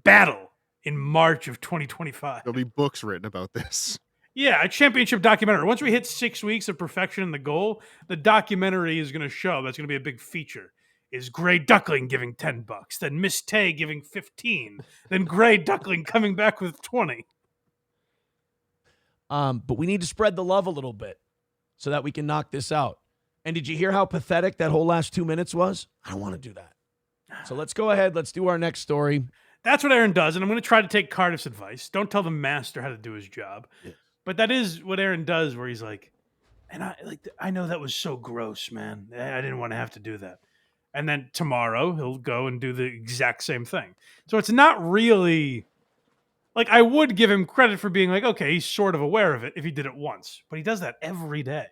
battle in March of 2025. There'll be books written about this. Yeah, a championship documentary. Once we hit 6 weeks of perfection in the goal, the documentary is going to show. That's going to be a big feature. Is Gray Duckling giving $10, then Miss Tay giving 15, then Gray Duckling coming back with 20. But we need to spread the love a little bit so that we can knock this out. And did you hear how pathetic that whole last 2 minutes was? I don't want to do that. So let's go ahead. Let's do our next story. That's what Aaron does, and I'm going to try to take Cardiff's advice. Don't tell the master how to do his job. Yes. But that is what Aaron does, where he's like, and I know that was so gross, man. I didn't want to have to do that. And then tomorrow he'll go and do the exact same thing. So it's not really like, I would give him credit for being like, okay, he's sort of aware of it if he did it once, but he does that every day.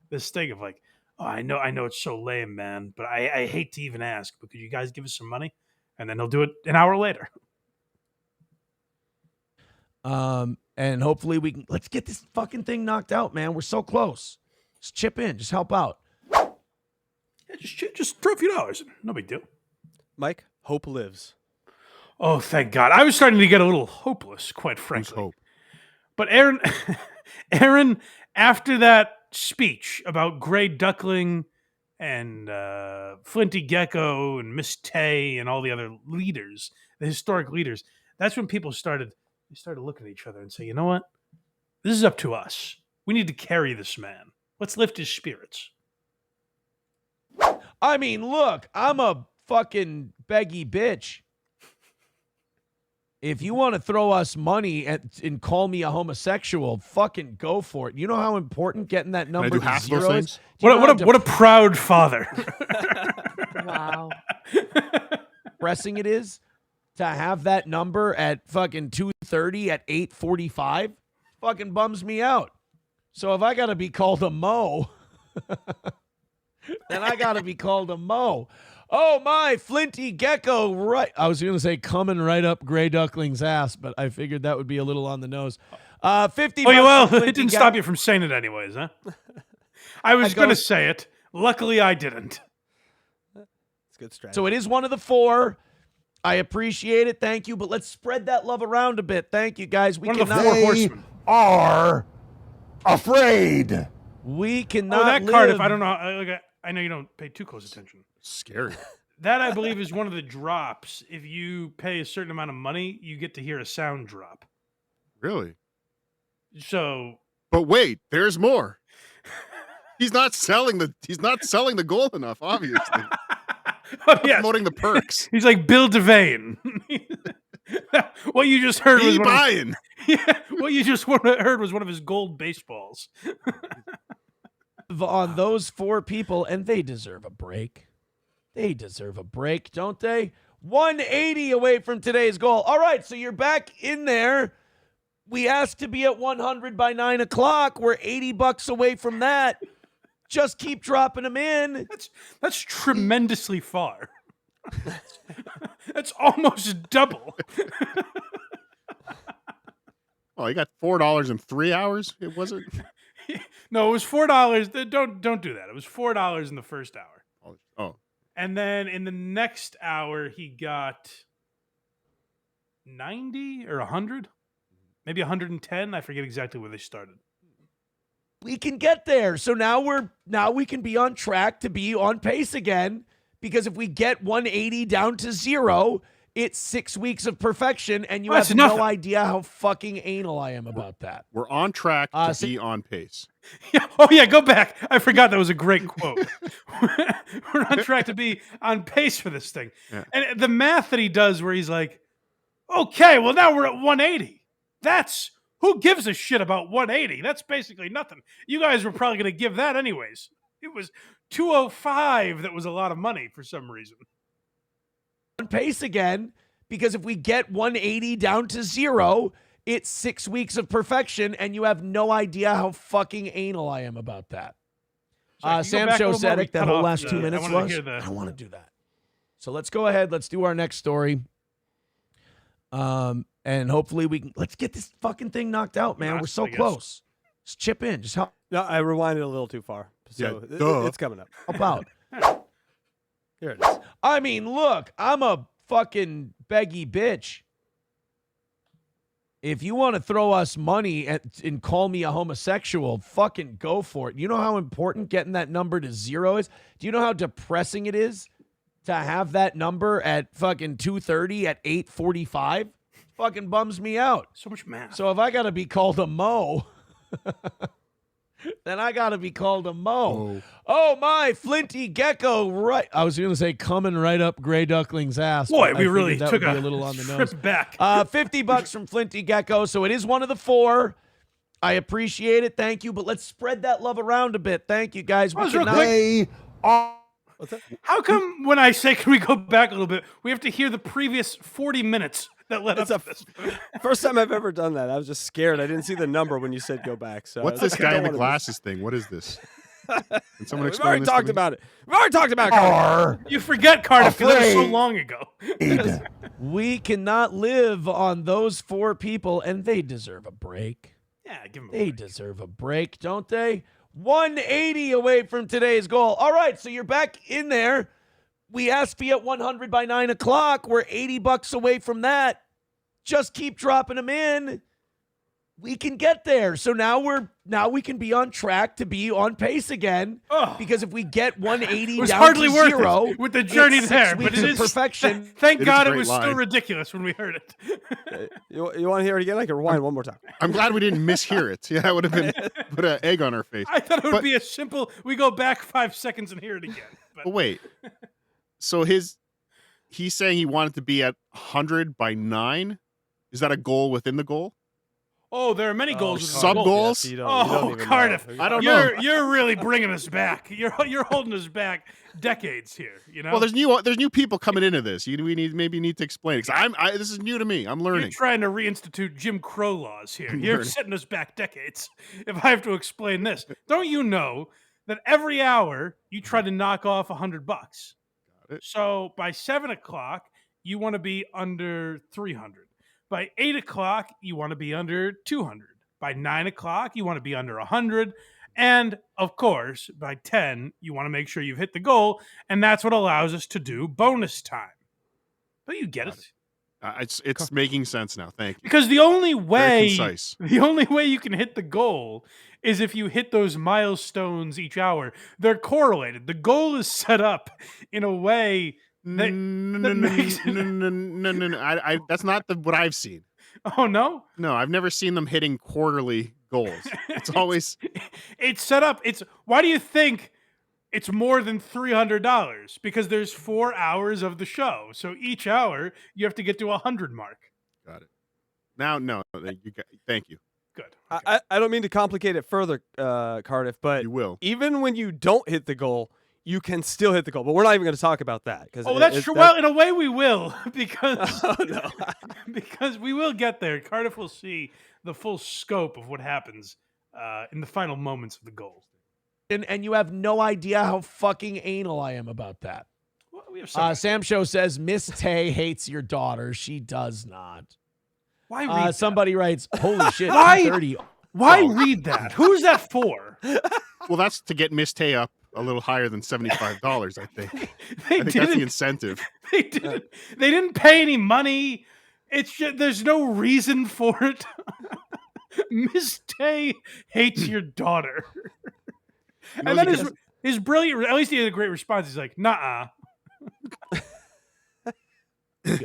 This thing of like, oh, I know it's so lame, man, but I hate to even ask, but could you guys give us some money? And then he'll do it an hour later. And hopefully let's get this fucking thing knocked out, man. We're so close. Just chip in. Just help out. Yeah, just throw a few dollars in. No big deal. Mike, hope lives. Oh, thank God. I was starting to get a little hopeless, quite frankly. Hope. But Aaron, after that speech about Gray Duckling and Flinty Gecko and Miss Tay and all the other leaders, the historic leaders, that's when people started looking at each other and say, you know what? This is up to us. We need to carry this man. Let's lift his spirits. I mean, look, I'm a fucking beggy bitch. If you want to throw us money and call me a homosexual, fucking go for it. You know how important getting that number do to half those zero things? is? Do you know how What a proud father. Wow. depressing it is to have that number at fucking 2:30 at 8:45? Fucking bums me out. So if I got to be called a Mo, then I got to be called a Mo. Oh, my Flinty Gecko, right. I was going to say coming right up Gray Duckling's ass, but I figured that would be a little on the nose. 50 Oh, yeah, well, Flinty it didn't Gecko. stop you from saying it anyways, huh? I was going to say it. Luckily, I didn't. It's good strategy. So it is one of the four. I appreciate it. Thank you. But let's spread that love around a bit. Thank you, guys. One of the four horsemen. Are afraid. We cannot Oh, that live. Cardiff, I don't know. I know you don't pay too close attention. Scary. That, I believe, is one of the drops. If you pay a certain amount of money, you get to hear a sound drop. Really? So, But wait, there's more. He's not selling the goal enough, obviously. oh, yeah. Promoting the perks. He's like Bill Devane. What you just heard was Be one of, buying. yeah, what you just heard was one of his gold baseballs. On those four people, and they deserve a break. They deserve a break, don't they? 180 away from today's goal. All right, so you're back in there. We asked to be at 100 by 9 o'clock. We're $80 away from that. Just keep dropping them in. That's tremendously far. That's almost double. Well, you got $4 in 3 hours. It wasn't. No, it was $4. Don't do that. It was $4 in the first hour. Oh. And then in the next hour, he got 90 or 100, maybe 110. I forget exactly where they started. We can get there. So now we can be on track to be on pace again, because if we get 180 down to 0, it's 6 weeks of perfection, and you have no idea how fucking anal I am about that. We're on track to be on pace. Yeah. Oh, yeah, go back. I forgot that was a great quote. We're on track to be on pace for this thing. Yeah. And the math that he does where he's like, okay, well, now we're at 180. Who gives a shit about 180? That's basically nothing. You guys were probably going to give that anyways. It was 205 that was a lot of money for some reason. On pace again, because if we get 180 down to 0, it's 6 weeks of perfection, and you have no idea how fucking anal I am about that. Sam Shosatic, that whole last 2 minutes was. I don't want to do that. So let's go ahead. Let's do our next story. And hopefully let's get this fucking thing knocked out, man. We're so close. Just chip in. Just help. No, I rewinded a little too far. So it's coming up. Help out. Here it is. I mean, look, I'm a fucking beggy bitch. If you want to throw us money and call me a homosexual, fucking go for it. You know how important getting that number to 0 is? Do you know how depressing it is to have that number at fucking 2:30 at 8:45? Fucking bums me out. So much math. So if I got to be called a mo, then I got to be called a mo. Oh, my Flinty Gecko. Right. I was going to say coming right up Gray Duckling's ass. Boy, we really took a little on the trip nose. back. $50 from Flinty Gecko. So it is one of the 4. I appreciate it. Thank you. But let's spread that love around a bit. Thank you, guys. What's that? How come when I say can we go back a little bit, we have to hear the previous 40 minutes that led up to this? First time I've ever done that. I was just scared. I didn't see the number when you said go back. So what's this guy in the glasses thing? What is this? Can someone explain? We've already talked about it. We've already talked about it. Cardiff. You forget Cardiff because that was so long ago. We cannot live on those 4 people, and they deserve a break. Yeah, give them a They break. deserve a break, don't they? 180 away from today's goal. All right, so you're back in there. We asked for you at 100 by 9 o'clock. We're $80 away from that. Just keep dropping them in. We can get there. So now we can be on track to be on pace again. Because if we get 180 was down hardly to worth 0 it with the journey it's there, 6 but weeks it of is perfection. Thank God a it great was line. still ridiculous when we heard it. You want to hear it again? I can rewind one more time. I'm glad we didn't mishear it. Yeah, that would have been put an egg on our face. I thought it would be a simple. We go back 5 seconds and hear it again. But wait. So he's saying he wanted to be at 100 by 9. Is that a goal within the goal? Oh, there are many goals. With sub goals? Yes, you don't even Cardiff! know. I don't know. You're really bringing us back. You're holding us back decades here. You know. Well, there's new people coming into this. We need to explain it, because this is new to me. I'm learning. You're trying to reinstitute Jim Crow laws here. You're setting us back decades. If I have to explain this, don't you know that every hour you try to knock off $100? Got it. So by 7 o'clock, you want to be under 300. By 8 o'clock, you want to be under 200. By 9 o'clock, you want to be under 100. And, of course, by 10, you want to make sure you've hit the goal. And that's what allows us to do bonus time. But you get it. It's making sense now. Thank you. Because the only way you can hit the goal is if you hit those milestones each hour. They're correlated. The goal is set up in a way that No. That's not what I've seen. Oh, no? No, I've never seen them hitting quarterly goals. It's always it's set up. Why do you think it's more than $300? Because there's 4 hours of the show. So each hour you have to get to 100 mark. got it. Now, no, thank you. Good. Okay. I don't mean to complicate it further, Cardiff, but You will. even when you don't hit the goal, you can still hit the goal, but we're not even going to talk about that. Oh, that's true. Well, in a way we will, because, no. because we will get there. Cardiff will see the full scope of what happens in the final moments of the goal. And you have no idea how fucking anal I am about that. Well, we have Sam Show says, Miss Tay hates your daughter. She does not. Why read somebody writes, holy shit, Why? 230. Why read that? Who's that for? Well, that's to get Miss Tay up a little higher than $75, I think. They I think that's the incentive. They didn't pay any money. It's just, there's no reason for it. Miss Tay hates your daughter. And then his brilliant, at least he had a great response. He's like, nah.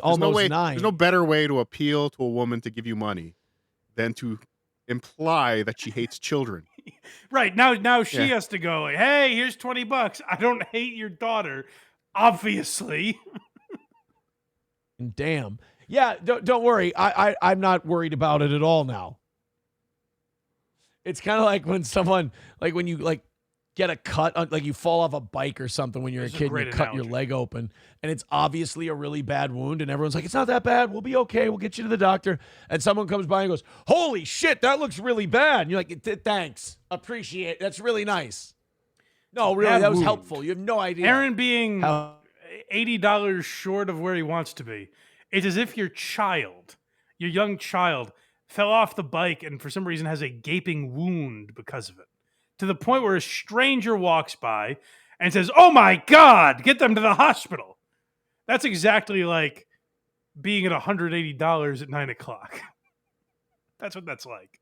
Almost 9. There's no better way to appeal to a woman to give you money than to imply that she hates children. Right. Now she has to go, like, hey, here's $20. I don't hate your daughter, obviously. Damn. Yeah, don't worry. I'm not worried about it at all now. It's kind of like when someone, like when you like get a cut, like you fall off a bike or something when you're a kid and you cut your leg open, and it's obviously a really bad wound, and everyone's like, it's not that bad. We'll be okay. We'll get you to the doctor. And someone comes by and goes, holy shit, that looks really bad. And you're like, thanks. Appreciate it. That's really nice. No, really, that was helpful. You have no idea. Aaron being $80 short of where he wants to be. It's as if your young child, fell off the bike and for some reason has a gaping wound because of it. To the point where a stranger walks by and says, oh my God, get them to the hospital. That's exactly like being at $180 at 9 o'clock. That's what that's like.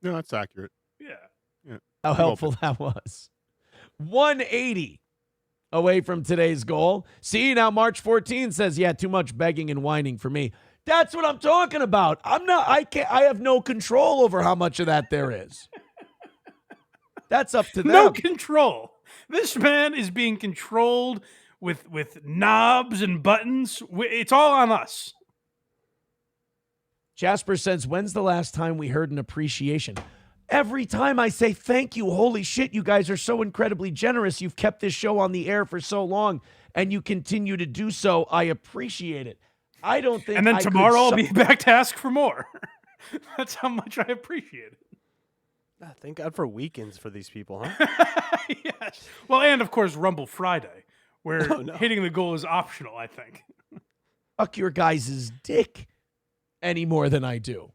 No, that's accurate. Yeah. How helpful that was. 180 away from today's goal. See, now March 14 says, yeah, too much begging and whining for me. That's what I'm talking about. I have no control over how much of that there is. That's up to them. No control. This man is being controlled with knobs and buttons. It's all on us. Jasper says, when's the last time we heard an appreciation? Every time I say thank you, holy shit, you guys are so incredibly generous. You've kept this show on the air for so long, and you continue to do so. I appreciate it. I don't think. And then tomorrow I'll be back to ask for more. That's how much I appreciate it. Thank God for weekends for these people, huh? Yes. Well, and of course, Rumble Friday, where hitting the goal is optional, I think. Fuck your guys' dick any more than I do.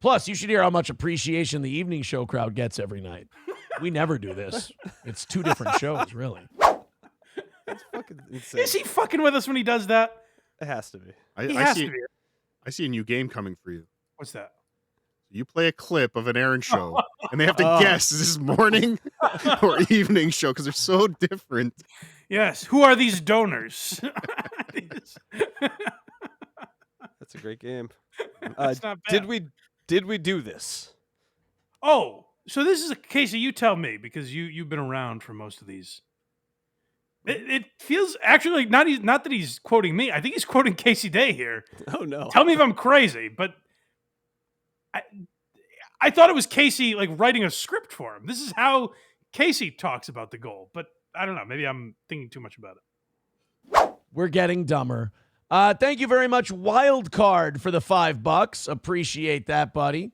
Plus, you should hear how much appreciation the evening show crowd gets every night. We never do this. It's 2 different shows, really. That's fucking insane. Is he fucking with us when he does that? It has to be. I see a new game coming for you. What's that? You play a clip of an Aaron show, and they have to guess is this morning or evening show because they're so different. Yes. Who are these donors? That's a great game. That's not bad. Did we do this? Oh, so this is a case of you tell me because you've been around for most of these. It feels actually like not that he's quoting me. I think he's quoting Casey Day here. Oh no! Tell me if I'm crazy, but I thought it was Casey like writing a script for him. This is how Casey talks about the goal, but I don't know. Maybe I'm thinking too much about it. We're getting dumber. Thank you very much, Wildcard, for the $5. Appreciate that, buddy.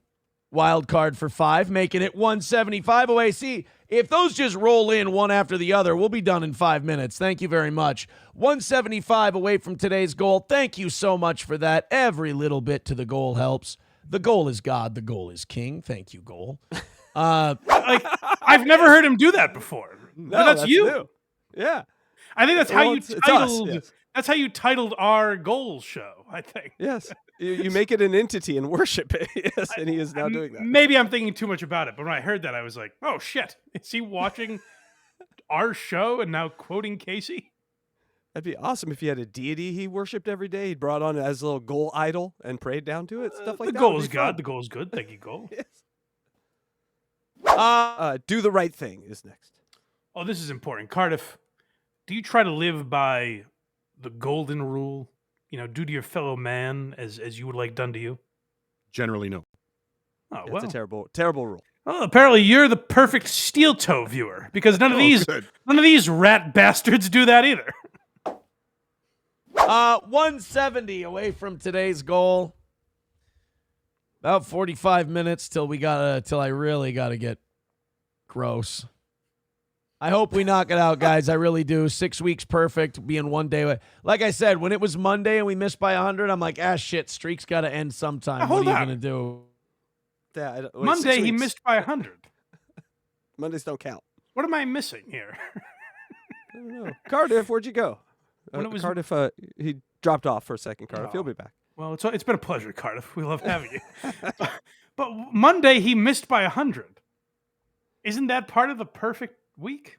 Wildcard for 5, making it 175 away. See, if those just roll in one after the other, we'll be done in 5 minutes. Thank you very much. 175 away from today's goal. Thank you so much for that. Every little bit to the goal helps. The goal is God. The goal is king. Thank you, goal. Like I've never heard him do that before. No, but that's you. New. Yeah. I think that's how you It's us, titled. yes. That's how you titled our goal show. I think. Yes. You make it an entity and worship it. Yes, and he is now doing that. Maybe I'm thinking too much about it, but when I heard that, I was like, "Oh shit! Is he watching our show and now quoting Casey?" That'd be awesome if he had a deity he worshipped every day. He brought on as a little goal idol and prayed down to it. Stuff like the that. goal is God. The goal is good. Thank you, goal. Yes. Do the right thing is next. Oh, this is important. Cardiff, do you try to live by the golden rule? You know, do to your fellow man as you would like done to you? Generally, no. Oh, Yeah, well. it's a terrible rule. Well, apparently you're the perfect steel toe viewer because none of these rat bastards do that either. 170 away from today's goal. About 45 minutes till I really gotta get gross. I hope we knock it out, guys. I really do. 6 weeks perfect, being 1 day away. Like I said, when it was Monday and we missed by 100, I'm like, shit, streak's got to end sometime. Now, what hold are you on. going to do? Yeah, wait, Monday he missed by 100. Mondays don't count. What am I missing here? I don't know. Cardiff, where'd you go? When it was- Cardiff, he dropped off for a second. Cardiff, he'll Oh. be back. Well, it's been a pleasure, Cardiff. We love having you. But Monday he missed by 100. Isn't that part of the perfect week?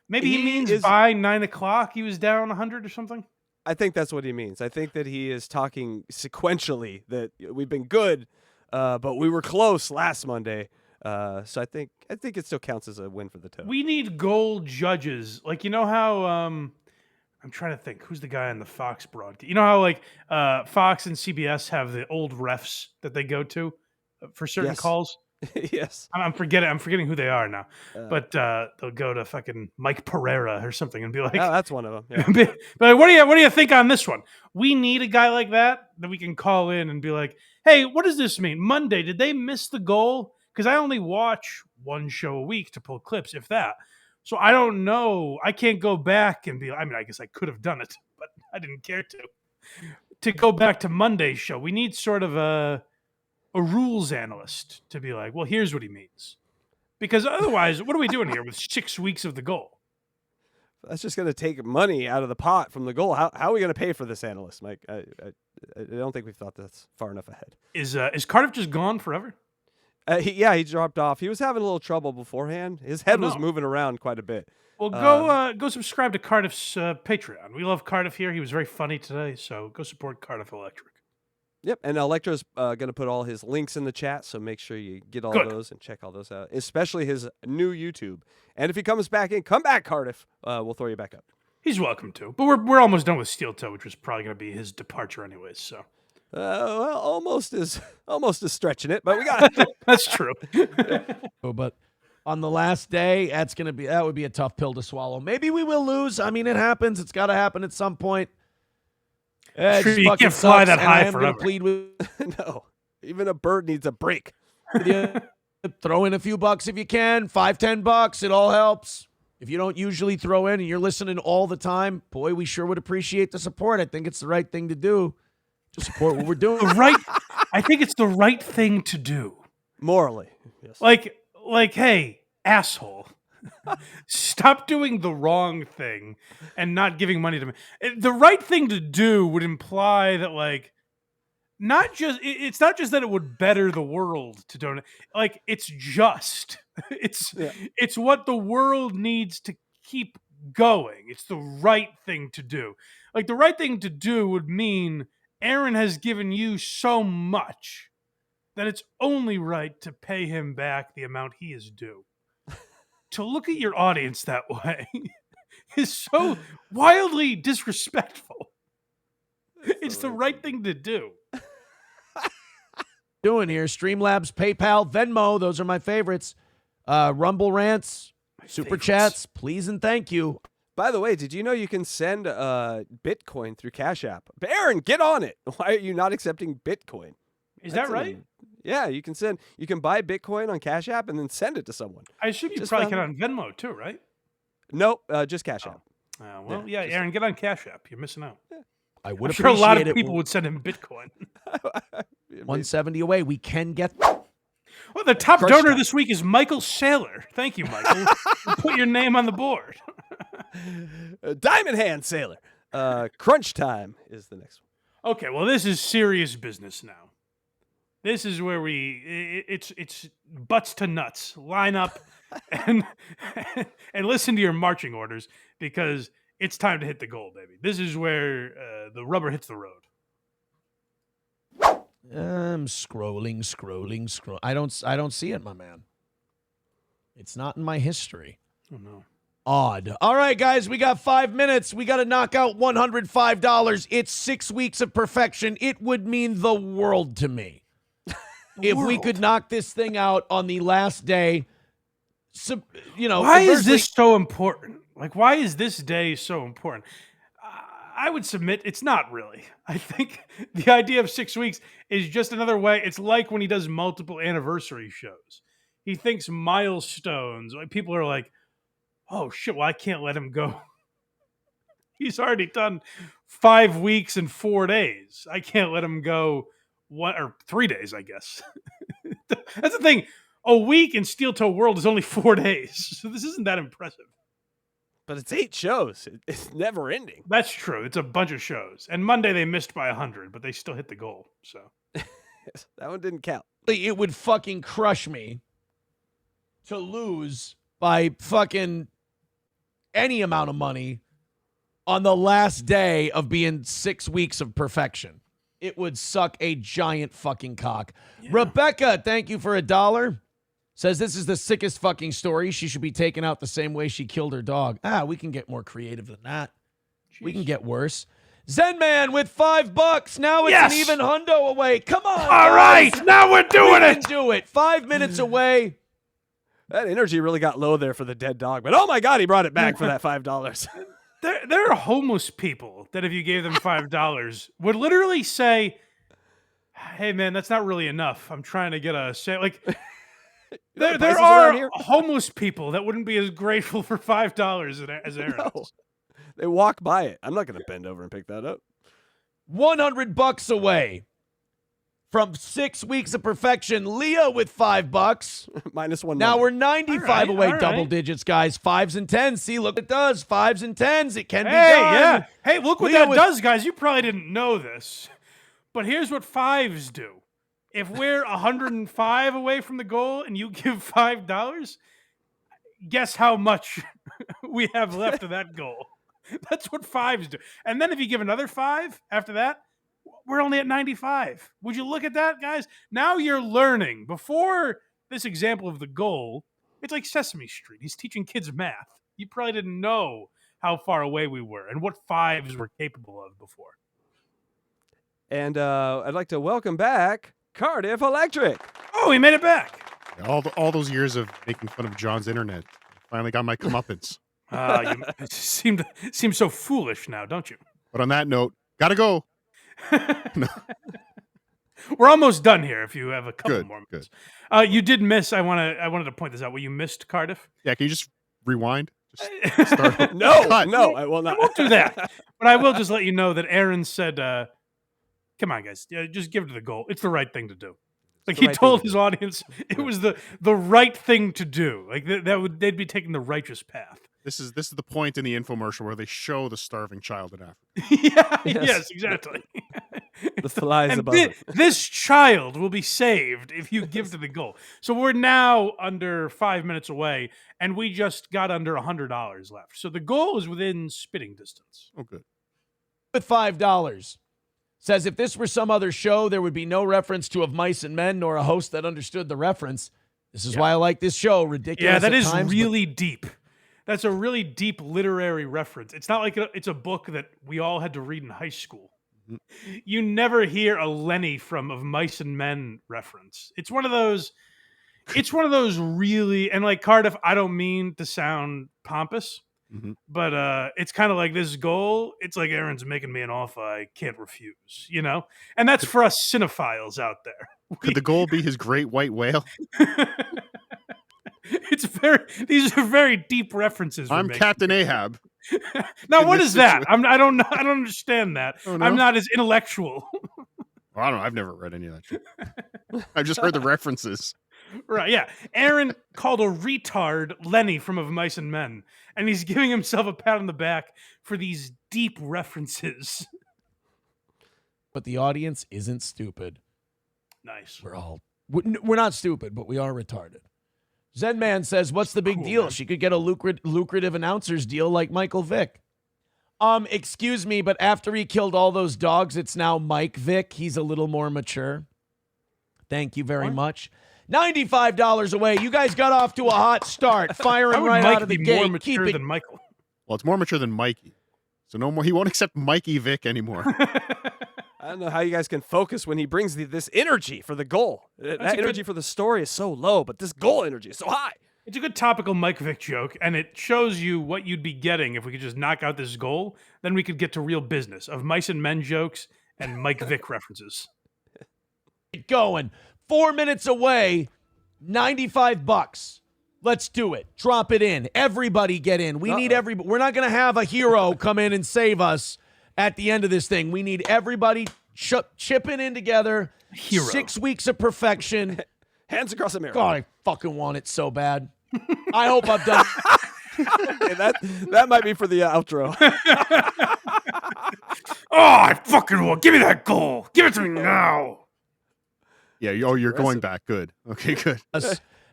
Maybe he means by 9 o'clock he was down 100 or something. I think that's what he means. I think that he is talking sequentially that we've been good, but we were close last Monday. So I think it still counts as a win for the toe. We need goal judges. Like, you know how I'm trying to think who's the guy on the Fox broadcast. You know how like Fox and CBS have the old refs that they go to for certain calls. Yes. I'm forgetting who they are now. But they'll go to fucking Mike Pereira or something and be like, "Oh, that's one of them." Yeah. be like, what do you think on this one? We need a guy like that we can call in and be like, hey, what does this mean? Monday, did they miss the goal? Because I only watch one show a week to pull clips, if that. So I don't know. I can't go back and be. I mean, I guess I could have done it, but I didn't care to. To go back to Monday's show, we need sort of a rules analyst to be like, well, here's what he means. Because otherwise, what are we doing here with 6 weeks of the goal? That's just going to take money out of the pot from the goal. How are we going to pay for this analyst, Mike? I don't think we've thought that's far enough ahead. Is Cardiff just gone forever? He dropped off. He was having a little trouble beforehand. His head was moving around quite a bit. Well, go subscribe to Cardiff's Patreon. We love Cardiff here. He was very funny today, so go support Cardiff Electric. Yep, and Electra's going to put all his links in the chat, so make sure you get all those and check all those out, especially his new YouTube. And if he comes back in, come back, Cardiff. We'll throw you back up. He's welcome to. But we're almost done with Steel Toe, which was probably going to be his departure anyways. So, well, almost is stretching it, but we got that's true. But on the last day, that would be a tough pill to swallow. Maybe we will lose. I mean, it happens. It's got to happen at some point. Sure, you can't fly that high forever. Plead with no, even a bird needs a break. Throw in a few bucks if you can. $5-10. It all helps. If you don't usually throw in and you're listening all the time, boy, we sure would appreciate the support. I think it's the right thing to do to support what we're doing. I think it's the right thing to do. Morally, yes. Like, hey, asshole. Stop doing the wrong thing and not giving money to me. The right thing to do would imply that, like, it's not just that it would better the world to donate. Like, it's just. It's what the world needs to keep going. It's the right thing to do. Like, the right thing to do would mean Aaron has given you so much that it's only right to pay him back the amount he is due. To look at your audience that way is so wildly disrespectful. It's the right thing to do. Doing here, Streamlabs, PayPal, Venmo, those are my favorites. Rumble rants, super chats, please and thank you. By the way, did you know you can send Bitcoin through Cash App? Aaron, get on it. Why are you not accepting Bitcoin? Is that right? Yeah, you can buy Bitcoin on Cash App and then send it to someone. I assume you probably can on Venmo too, right? Nope, just Cash App. Aaron, get on Cash App. You're missing out. Yeah. I'm sure a lot of people would send him Bitcoin. 170 away. We can get. Well, the top donor this week is Michael Saylor. Thank you, Michael. Put your name on the board. Diamond Hand Sailor. Crunch Time is the next one. Okay, well, this is serious business now. This is where it's butts to nuts. Line up and listen to your marching orders because it's time to hit the goal, baby. This is where the rubber hits the road. I'm scrolling. I don't see it, my man. It's not in my history. Oh no. Odd. All right, guys, we got 5 minutes. We got to knock out $105. It's 6 weeks of perfection. It would mean the world to me. if we could knock this thing out on the last day. So, why is this so important? Like, why is this day so important? I would submit it's not really. I think the idea of 6 weeks is just another way. It's like when he does multiple anniversary shows. He thinks milestones. Like, people are like, oh, shit, well, I can't let him go. He's already done 5 weeks and 4 days. I can't let him go 3 days, I guess. That's the thing. A week in Steel Toe World is only 4 days. So this isn't that impressive. But it's 8 shows. It's never ending. That's true. It's a bunch of shows. And Monday they missed by 100, but they still hit the goal. So that one didn't count. It would fucking crush me to lose by fucking any amount of money on the last day of being 6 weeks of perfection. It would suck a giant fucking cock. Yeah. Rebecca, thank you for $1. Says this is the sickest fucking story. She should be taken out the same way she killed her dog. We can get more creative than that. Jeez. We can get worse. Zen Man with $5. Now it's an even hundo away. Come on. All right. Now we're doing it. Do it. 5 minutes away. That energy really got low there for the dead dog. But oh my God, he brought it back for that $5. There are homeless people that if you gave them $5 would literally say, hey, man, that's not really enough. I'm trying to get a sale. Like, there are homeless people that wouldn't be as grateful for $5 as Aaron. No. They walk by it. I'm not going to bend over and pick that up. $100 away from 6 weeks of perfection. Leah with $5. -1. Now we're 95 away. Double digits, guys. 5s and 10s. See, look, it does. 5s and 10s. It can be done. Yeah. Hey, look what that does, guys. You probably didn't know this, but here's what 5s do. If we're 105 away from the goal and you give $5, guess how much we have left of that goal. That's what 5s do. And then if you give another 5 after that, we're only at 95. Would you look at that, guys? Now you're learning. Before this example of the goal, it's like Sesame Street. He's teaching kids math. You probably didn't know how far away we were and what 5s were capable of before. And I'd like to welcome back Cardiff Electric. Oh, he made it back. Yeah, all those years of making fun of John's internet. Finally got my comeuppance. You seem so foolish now, don't you? But on that note, gotta go. No. We're almost done here. If you have a couple more minutes, good. You did miss. I wanted to point this out. Well, you missed Cardiff. Yeah, can you just rewind? Just start. No, I will not. I won't do that. But I will just let you know that Aaron said, "Come on, guys, just give it to the goal. It's the right thing to do." Like he told his audience, it was the right thing to do. Like they'd be taking the righteous path. This is the point in the infomercial where they show the starving child in Africa. Yes, exactly. The flies above it. This child will be saved if you give to the goal. So we're now under 5 minutes away, and we just got under $100 left. So the goal is within spitting distance. Oh, good. With $5. Says if this were some other show, there would be no reference to Of Mice and Men nor a host that understood the reference. This is why I like this show. Ridiculous. Yeah, that is times, really deep. That's a really deep literary reference. It's not like it's a book that we all had to read in high school. Mm-hmm. You never hear a Lenny from Of Mice and Men reference. It's one of those really, and like Cardiff, I don't mean to sound pompous, but it's kind of like this goal. It's like Aaron's making me an offer I can't refuse, you know? And that's for us cinephiles out there. Could the goal be his great white whale? These are very deep references. I'm Captain Ahab. Now, what is that? I don't understand that. Oh, no? I'm not as intellectual. Well, I don't know. I've never read any of that shit. I've just heard the references. Right, yeah. Aaron called a retard Lenny from Of Mice and Men, and he's giving himself a pat on the back for these deep references. But the audience isn't stupid. Nice. We're not stupid, but we are retarded. Zen Man says, what's the big deal? Man. She could get a lucrative announcer's deal like Michael Vick. Excuse me, but after he killed all those dogs, it's now Mike Vick. He's a little more mature. Thank you very much. $95 away. You guys got off to a hot start, firing right out of the gate. More mature than Michael. Well, it's more mature than Mikey. So no more. He won't accept Mikey Vick anymore. I don't know how you guys can focus when he brings this energy for the goal. That energy for the story is so low, but this goal energy is so high. It's a good topical Mike Vick joke, and it shows you what you'd be getting if we could just knock out this goal. Then we could get to real business of mice and men jokes and Mike Vick references. Going 4 minutes away, $95. Let's do it. Drop it in. Everybody get in. We need everybody. We're not going to have a hero come in and save us at the end of this thing. We need everybody chipping in together. Hero. 6 weeks of perfection. Hands across America. God, I fucking want it so bad. I hope I've done. Okay, that might be for the outro. Oh, I fucking will. Give me that goal. Give it to me now. Yeah. You're going back. Good. Okay, good.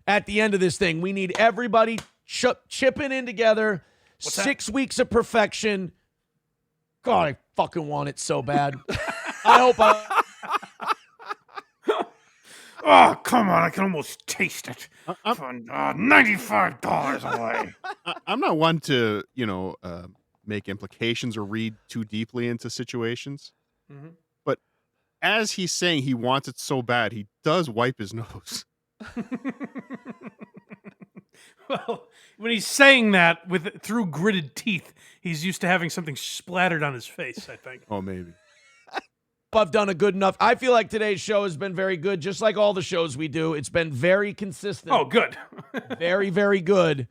At the end of this thing, we need everybody chipping in together. What's that? 6 weeks of perfection. God, I fucking want it so bad. I hope Oh, come on. I can almost taste it. $95 away. I'm not one to, make implications or read too deeply into situations. Mm-hmm. But as he's saying he wants it so bad, he does wipe his nose. Well, when he's saying that through gritted teeth, he's used to having something splattered on his face, I think. Oh, maybe. I've done a good enough. I feel like today's show has been very good, just like all the shows we do. It's been very consistent. Oh, good. Very, very good.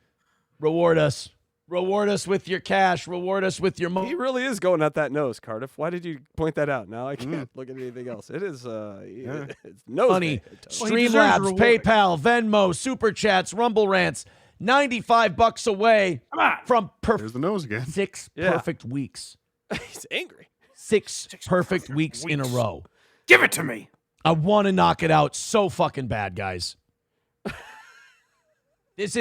Reward us. Reward us with your cash. Reward us with your money. He really is going at that nose, Cardiff. Why did you point that out? Now I can't look at anything else. It is it's nose Money. day. Well, he deserves a Streamlabs, reward. PayPal, Venmo, Super Chats, Rumble Rants. $95 away Come on. from There's the nose again. 6 Yeah. perfect weeks. He's angry. 6 perfect weeks in a row. Give it to me. I want to knock it out so fucking bad, guys. This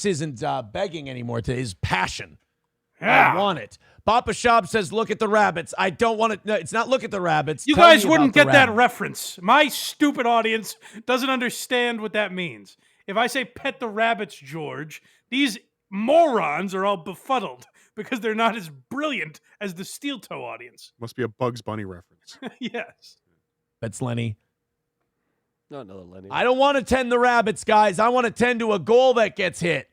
isn't begging anymore. Today is passion. Yeah. I want it. Papa Shop says, "Look at the rabbits." I don't want it. No, it's not look at the rabbits. You Tell guys me wouldn't about the get that rabbit. reference. My stupid audience doesn't understand what that means. If I say pet the rabbits, George, these morons are all befuddled because they're not as brilliant as the steel toe audience. Must be a Bugs Bunny reference. Yes. That's Lenny. No, another Lenny. I don't want to tend the rabbits, guys. I want to tend to a goal that gets hit.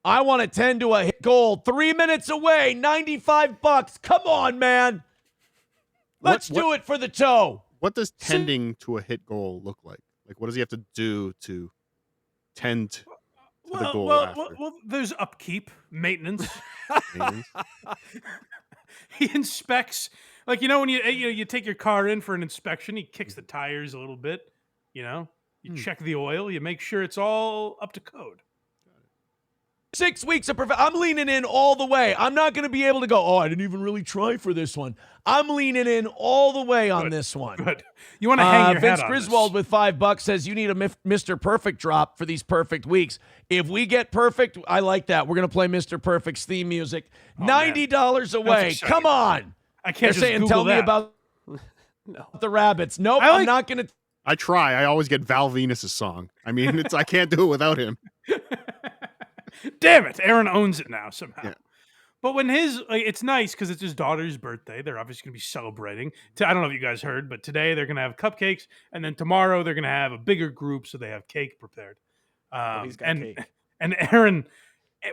I want to tend to a hit goal. 3 minutes away, $95. Come on, man. Let's do it for the toe. What does tending to a hit goal look like? Like, what does he have to do to tend to the goal after? Well, there's upkeep, maintenance. Maintenance? He inspects, like, when you take your car in for an inspection, he kicks the tires a little bit, you check the oil, you make sure it's all up to code. 6 weeks of perfect. I'm leaning in all the way. I'm not going to be able to go, I didn't even really try for this one. I'm leaning in all the way on this one. Good. You want to hang your Vince hat on Griswold this. with $5 says you need a Mr. Perfect drop for these perfect weeks. If we get perfect, I like that. We're going to play Mr. Perfect's theme music. $90 away. exciting. Come on. I can't They're just saying, Google tell me that. about the rabbits. Nope, I like- I'm not going to. I try. I always get Val Venus's song. I mean, I can't do it without him. Damn it, Aaron owns it now somehow. Yeah. But when it's nice because it's his daughter's birthday. They're obviously going to be celebrating. I don't know if you guys heard, but today they're going to have cupcakes, and then tomorrow they're going to have a bigger group, so they have cake prepared. He's got cake. And Aaron,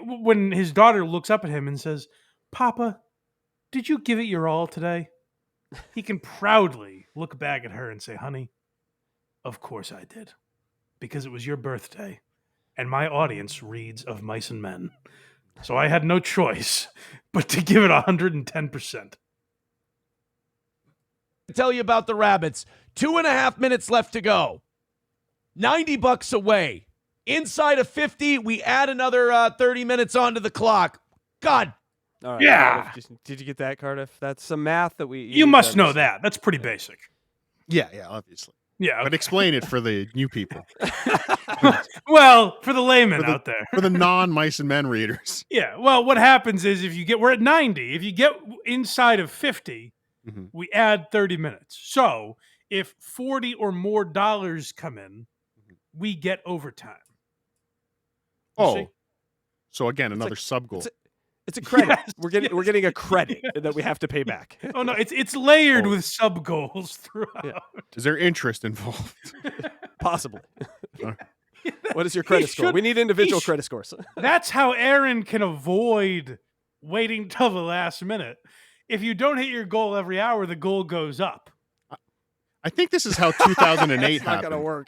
when his daughter looks up at him and says, "Papa, did you give it your all today?" He can proudly look back at her and say, "Honey, of course I did, because it was your birthday. And my audience reads of mice and men. So I had no choice but to give it 110%. Tell you about the rabbits. 2.5 minutes left to go. $90 away. Inside of 50, we add another 30 minutes onto the clock. God. All right, Yeah. Cardiff, did you get that, Cardiff? That's some math that we. You must know that. That's pretty basic. Yeah, obviously. Yeah. But explain it for the new people, Well, for the layman out there. for the non-mice and men readers. Yeah. Well, what happens is we're at 90. If you get inside of 50, Mhm. we add 30 minutes. So if 40 or more dollars come in, we get overtime. You Oh, see? so again, It's another like- sub goal. It's a credit. Yes, We're getting a credit that we have to pay back. Oh no, it's layered with sub goals throughout. Yeah. Is there interest involved? Possibly. Uh, What is your credit score? We need individual credit scores. That's how Aaron can avoid waiting till the last minute. If you don't hit your goal every hour, the goal goes up. I think this is how 2008 It's not happened. gonna work.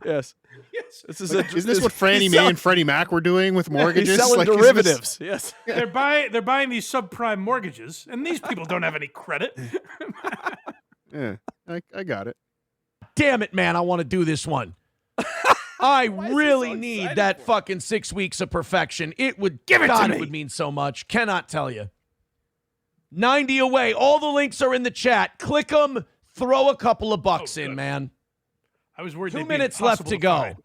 Yes. Yes. This is Isn't this what Franny Mae and Freddie Mac were doing with mortgages? He's selling Like, is derivatives. Yes. They're buying these subprime mortgages, and these people don't have any credit. Yeah, I got it. Damn it, man, I want to do this one. I Why is he really so need excited that for it? fucking 6 weeks of perfection. It would Give it to God, me. it would mean so much. Cannot tell you. 90 away. All the links are in the chat. Click them. Throw a couple of bucks in, good. man. I was worried. 2 they'd be minutes left impossible to go. find.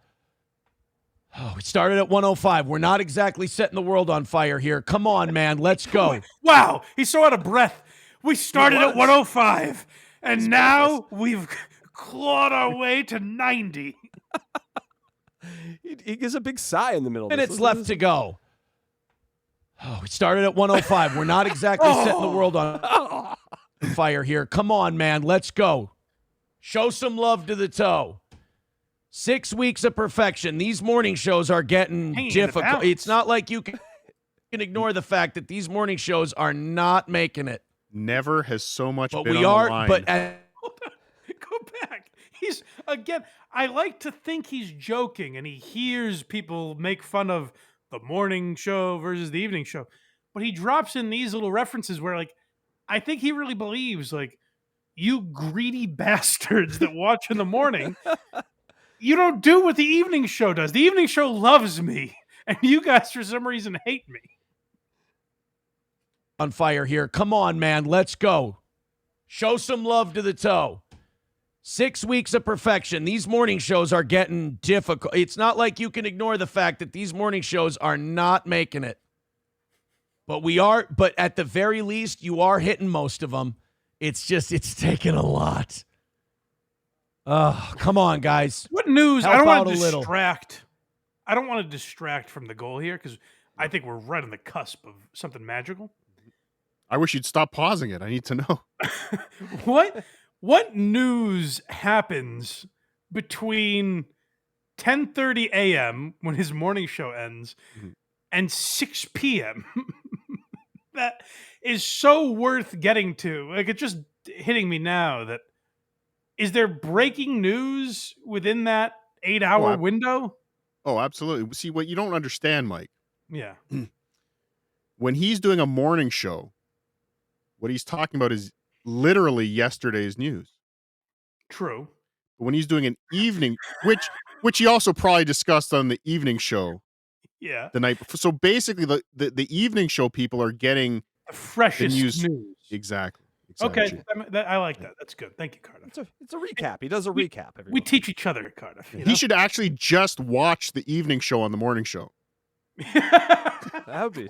Oh, we started at 105. We're not exactly setting the world on fire here. Come on, man. Let's go. Wow, he's so out of breath. We started at was. 105, and now we've clawed our way to 90. He gives a big sigh in the middle. of this. Minutes Listen to left this. to go. Oh, we started at 105. We're not exactly setting the world on fire here. Come on, man. Let's go. Show some love to the toe. 6 weeks of perfection. These morning shows are getting Hanging in the difficult. balance. It's not like you can ignore the fact that these morning shows are not making it. Never has so much But been we on are. the line. But Hold on. Go back. He's again. I like to think he's joking, and he hears people make fun of the morning show versus the evening show, but he drops in these little references where, like, I think he really believes, like, you greedy bastards that watch in the morning, you don't do what the evening show does. The evening show loves me, and you guys, for some reason, hate me. on fire here. Come on, man. Let's go. Show some love to the toe. 6 weeks of perfection. These morning shows are getting difficult. It's not like you can ignore the fact that these morning shows are not making it. But we are, but at the very least, you are hitting most of them. It's just, it's taking a lot. Oh, come on, guys. What news? I Help don't want out to a little. distract. I don't want to distract from the goal here because I think we're right on the cusp of something magical. I wish you'd stop pausing it. I need to know. What news happens between 10:30 a.m. when his morning show ends Mhm. and 6 p.m. that is so worth getting to? Like, it's just hitting me now that is there breaking news within that 8-hour I- window? Oh, absolutely. See, what you don't understand, Mike, Yeah. when he's doing a morning show, what he's talking about is literally yesterday's news. True. But when he's doing an evening, which he also probably discussed on the evening show Yeah. the night before. So basically, the evening show people are getting The freshest news. news. exactly. Okay. I like that. That's good. Thank you, Cardiff. It's a recap. He does a recap every We month. teach each other, Cardiff. You He should actually just watch the evening show on the morning show. know? That would be.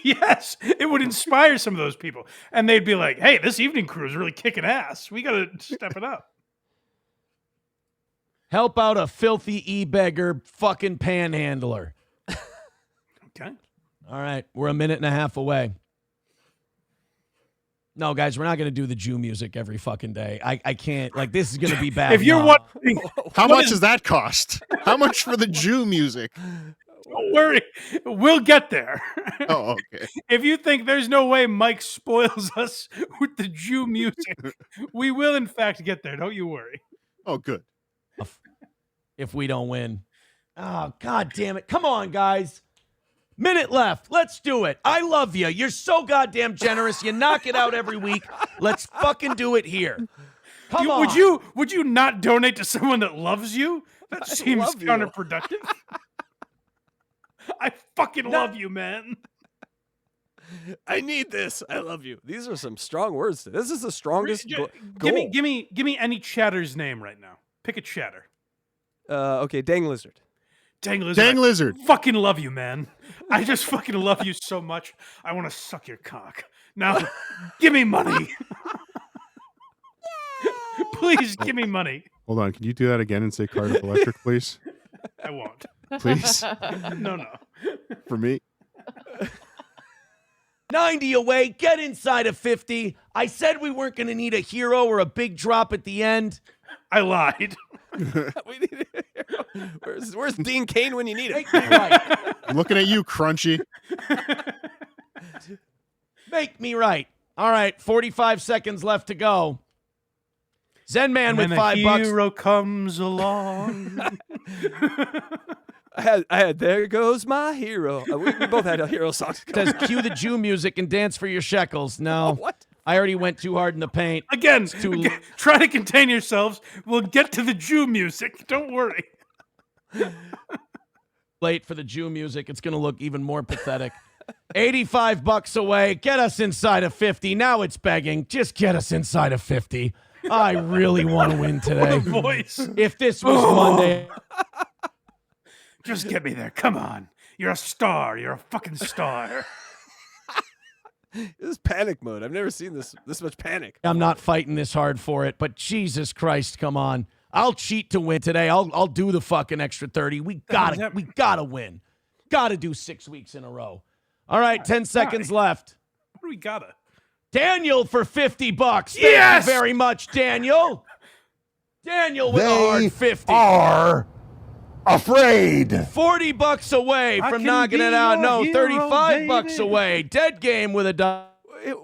Yes, it would inspire some of those people, and they'd be like, "Hey, this evening crew is really kicking ass. We got to step it up." Help out a filthy e-beggar fucking panhandler. Okay. All right, we're a minute and a half away. No, guys, we're not going to do the Jew music every fucking day. I can't. Like, this is going to be bad. If you're enough. wondering, How What much is- does that cost? How much for the Jew music? don't worry, we'll get there. Oh, okay. If you think there's no way Mike spoils us with the Jew music, we will in fact get there. Don't you worry. Oh, good. if we don't win. Oh, God damn it. Come on, guys. Minute left. Let's do it. I love you. You're so goddamn generous. You knock it out every week. Let's fucking do it here. Come on. Would you not donate to someone that loves you? That seems love you. counterproductive. I fucking love you, man. I need this. I love you. These are some strong words. This is the strongest Give goal. me any chatter's name right now. Pick a chatter. Okay, dang lizard. Dang lizard. Dang lizard. I fucking love you, man. I just fucking love you so much. I want to suck your cock. Now, give me money. Please give me money. Hold on. Can you do that again and say Cardiff Electric, please? I won't. Please? No. For me? 90 away. Get inside of 50. I said we weren't going to need a hero or a big drop at the end. I lied. We need a hero. Where's Dean Cain when you need him? Make me right. I'm looking at you, Crunchy. Make me right. All right, 45 seconds left to go. Zen Man with $5. Hero comes along. I had There Goes My Hero. We both had a hero song. Says cue the Jew music and dance for your shekels. No. What? I already went too hard in the paint. Again, too try to contain yourselves. We'll get to the Jew music. Don't worry. Late for the Jew music. It's going to look even more pathetic. $85 away. Get us inside of 50. Now it's begging. Just get us inside of 50. I really want to win today. Voice. If this was Monday. Just get me there. Come on. You're a star. You're a fucking star. This is panic mode. I've never seen this much panic. I'm not fighting this hard for it, but Jesus Christ, come on. I'll cheat to win today. I'll do the fucking extra 30. We gotta win. Gotta do 6 weeks in a row. All right, 10 seconds left. What do we gotta? Daniel for $50. Thank Yes! you very much, Daniel. Daniel with a hard They 50. are afraid. $40 away I from can knocking be it out. your No, hero, $35 baby. away. Dead game with a $1.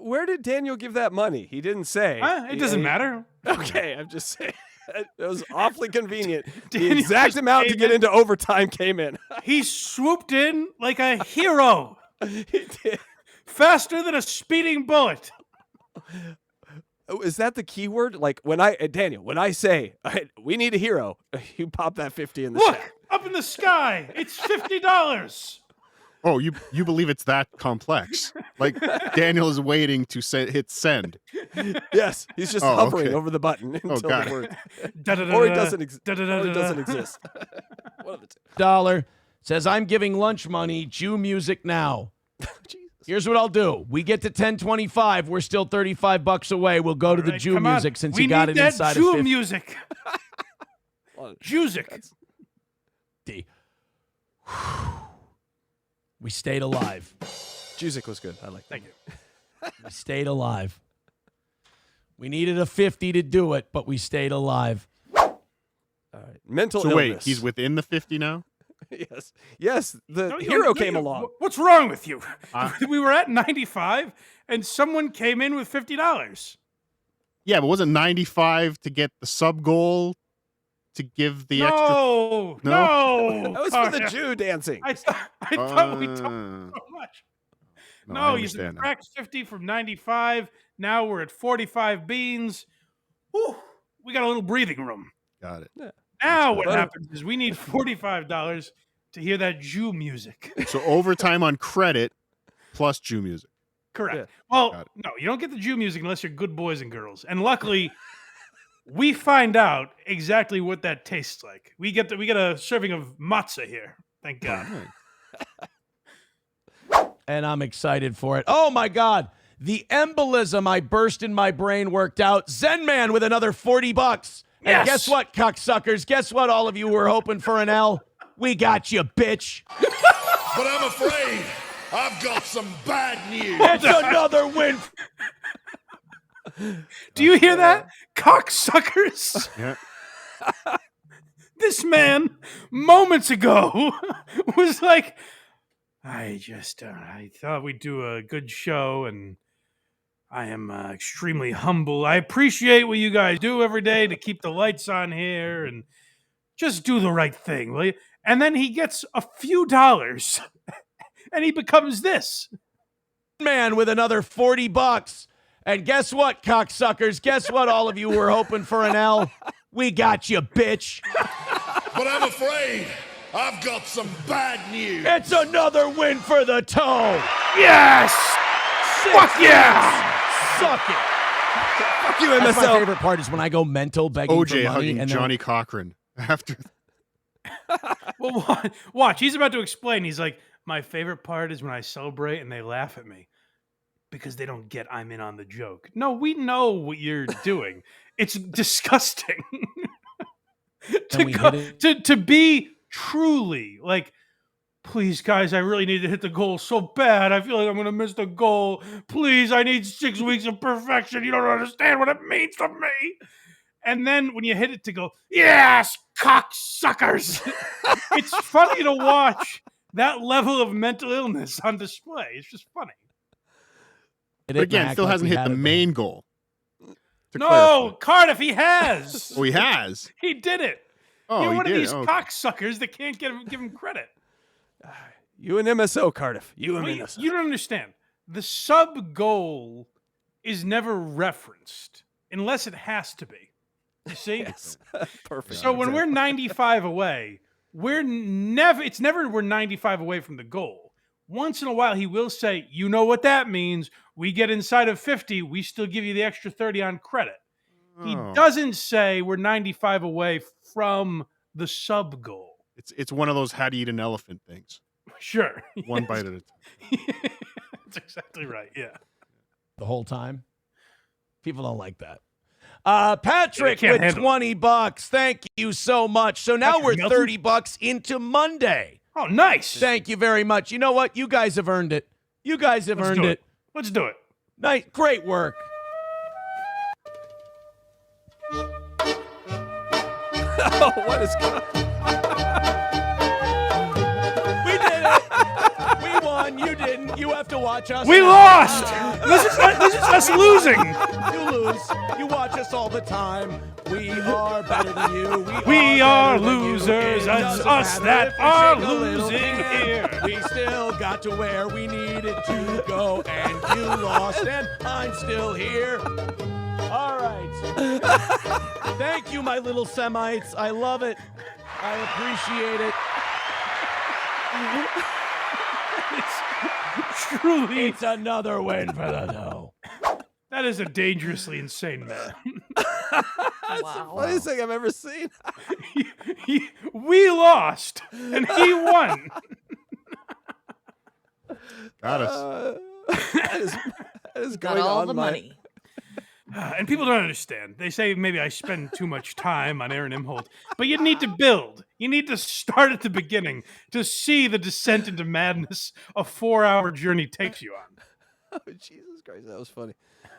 Where did Daniel give that money? He didn't say. It doesn't matter. Okay, I'm just saying. It was awfully convenient. The Daniel exact just amount to came get in. into overtime came in. He swooped in like a hero. He did. Faster than a speeding bullet. Oh, is that the keyword? Like Daniel, when I say we need a hero, you pop that 50 in the Look, chat. up in the sky. It's $50. Oh, you believe it's that complex? Like Daniel is waiting to hit send. Yes, he's just Oh, hovering okay. over the button until got the it. word. Da-da-da-da. Or it doesn't exist. Da-da-da-da-da. One of the two. $1 says, I'm giving lunch money. Jew music now. Jesus. Here's what I'll do. We get to 10:25. We're still $35 away. We'll go to the Right, Jew come on. music since we you got need it that inside Jew of 50. music. Well, Music. We stayed alive. Jusic was good. I like that. Thank you. We stayed alive. We needed a 50 to do it, but we stayed alive. All right. Mental So illness. wait, he's within the 50 now? Yes. The No, hero came along. What's wrong with you? Uh, We were at 95, and someone came in with $50. Yeah, but wasn't 95 to get the sub goal to give the extra? No. That was for the Connor. Jew dancing. I thought we talked so much. I No, you understand now. subtract 50 from 95. Now we're at 45 beans. Whew, we got a little breathing room. Got it. Now what But- happens is we need $45 to hear that Jew music. So overtime on credit plus Jew music. Correct. Yeah. Well, Got it. no, you don't get the Jew music unless you're good boys and girls. And luckily, we find out exactly what that tastes like. We get a serving of matzah here. Thank God. And I'm excited for it. Oh, my God. The embolism I burst in my brain worked out. Zen Man with another $40. And Yes. guess what, cocksuckers? Guess what, all of you were hoping for an L? We got you, bitch. But I'm afraid I've got some bad news. It's another win. Do you hear that? Cocksuckers! Yeah. This man, moments ago, was like, I thought we'd do a good show, and I am extremely humble. I appreciate what you guys do every day to keep the lights on here, and just do the right thing, will you? And then he gets a few dollars, and he becomes this. Man with another $40. And guess what, cocksuckers? Guess what, all of you were hoping for an L? We got you, bitch. But I'm afraid I've got some bad news. It's another win for the toe. Yes! Fuck yeah! Suck it. Fuck you, That's my MSL. favorite part is when I go mental begging OJ for money. hugging And then- Johnny Cochran after. Well, watch. He's about to explain. He's like, my favorite part is when I celebrate and they laugh at me because they don't get I'm in on the joke. No, we know what you're doing. It's disgusting And we hit it. to be truly like please, guys, I really need to hit the goal so bad. I feel like I'm going to miss the goal. Please, I need 6 weeks of perfection. You don't understand what it means to me. And then when you hit it to go, yes, cocksuckers. It's funny to watch that level of mental illness on display. It's just funny. But again, still hasn't hit the main goal. No, Cardiff, he has. Oh, he has? He did it. Oh, You're he one did. of these Oh, cocksuckers that can't give him credit. You and MSO, Cardiff. You and Well, MSO. you don't understand. The sub goal is never referenced unless it has to be. You see? Yes. Perfect. So when we're 95 away, we're never we're 95 away from the goal. Once in a while, he will say, you know what that means. We get inside of 50, we still give you the extra 30 on credit. He doesn't say we're 95 away from the sub goal. It's one of those how to eat an elephant things. Sure. One bite at a time. That's exactly right. Yeah. The whole time. People don't like that. Patrick can't with handle $20. Thank you so much. So now Patrick we're Melton? $30 into Monday. Oh, nice. Thank you very much. You know what? You guys have earned it. You guys have Let's earned do it. Let's do it. Nice, great work. Oh, what is going on? We did it. We won. You didn't. You have to watch us. We lost. This is us losing. You lose. You watch us all the time. We are better than you. We are better than you. losers. It It's doesn't us matter that if we are shake a little losing hand. here. We still got to where we needed to go, and you lost, and I'm still here. All right. Thank you, my little Semites. I love it. I appreciate it. Truly, It's another win for the dough. that is a dangerously insane man. Wow. Funniest thing I've ever seen. We lost, and he won. Got us. That is Got going all on the my- money. And people don't understand. They say maybe I spend too much time on Aaron Imholte, but you need to build. You need to start at the beginning to see the descent into madness a 4-hour journey takes you on. Oh, Jesus Christ, that was funny.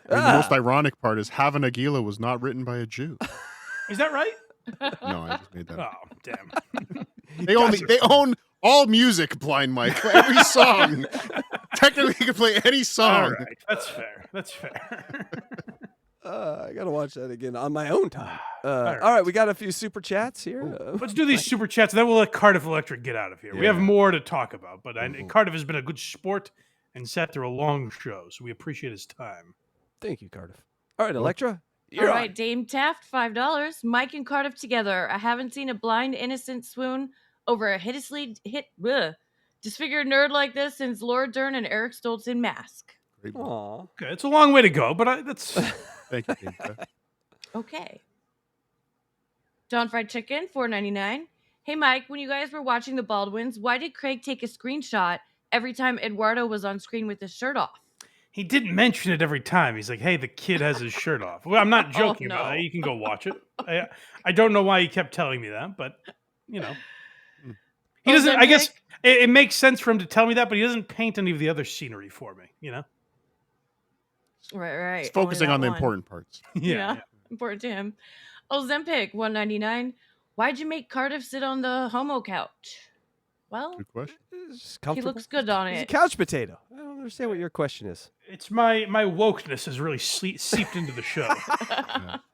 I mean, the most ironic part is Have a Nagila was not written by a Jew. Is that right? No, I just made that up. Oh, damn. They own all music, Blind Mike. Every song. Technically, you can play any song. All right. That's fair. That's fair. I gotta watch that again on my own time. right. All right, we got a few super chats here. Let's do these super chats, and then we'll let Cardiff Electric get out of here. We have Yeah. more to talk about, but Cardiff has been a good sport and sat through a long show, so we appreciate his time. Thank you, Cardiff. All right, Electra. All You're right, on. Dame Taft, $5. Mike and Cardiff together. I haven't seen a blind innocent swoon over a disfigured nerd like this since Laura Dern and Eric Stoltz in Mask. Great. Aw. Okay, it's a long way to go, but that's Thank you, Dave. Okay. Don Fried Chicken, $4.99. Hey, Mike, when you guys were watching the Baldwins, why did Craig take a screenshot every time Eduardo was on screen with his shirt off? he didn't mention it every time. He's like, "Hey, the kid has his shirt off." Well, I'm not joking no. about that. You can go watch it. I don't know why he kept telling me that, but you know, he doesn't. I guess it makes sense for him to tell me that, but he doesn't paint any of the other scenery for me. You know. Right. It's focusing Only on the that one. important parts. Yeah. Important to him. Ozempic, $1.99. Why'd you make Cardiff sit on the homo couch? Well, Good question. It's just he comfortable. looks good on He's a it. couch potato. I don't understand what your question is. It's my wokeness has really seeped into the show.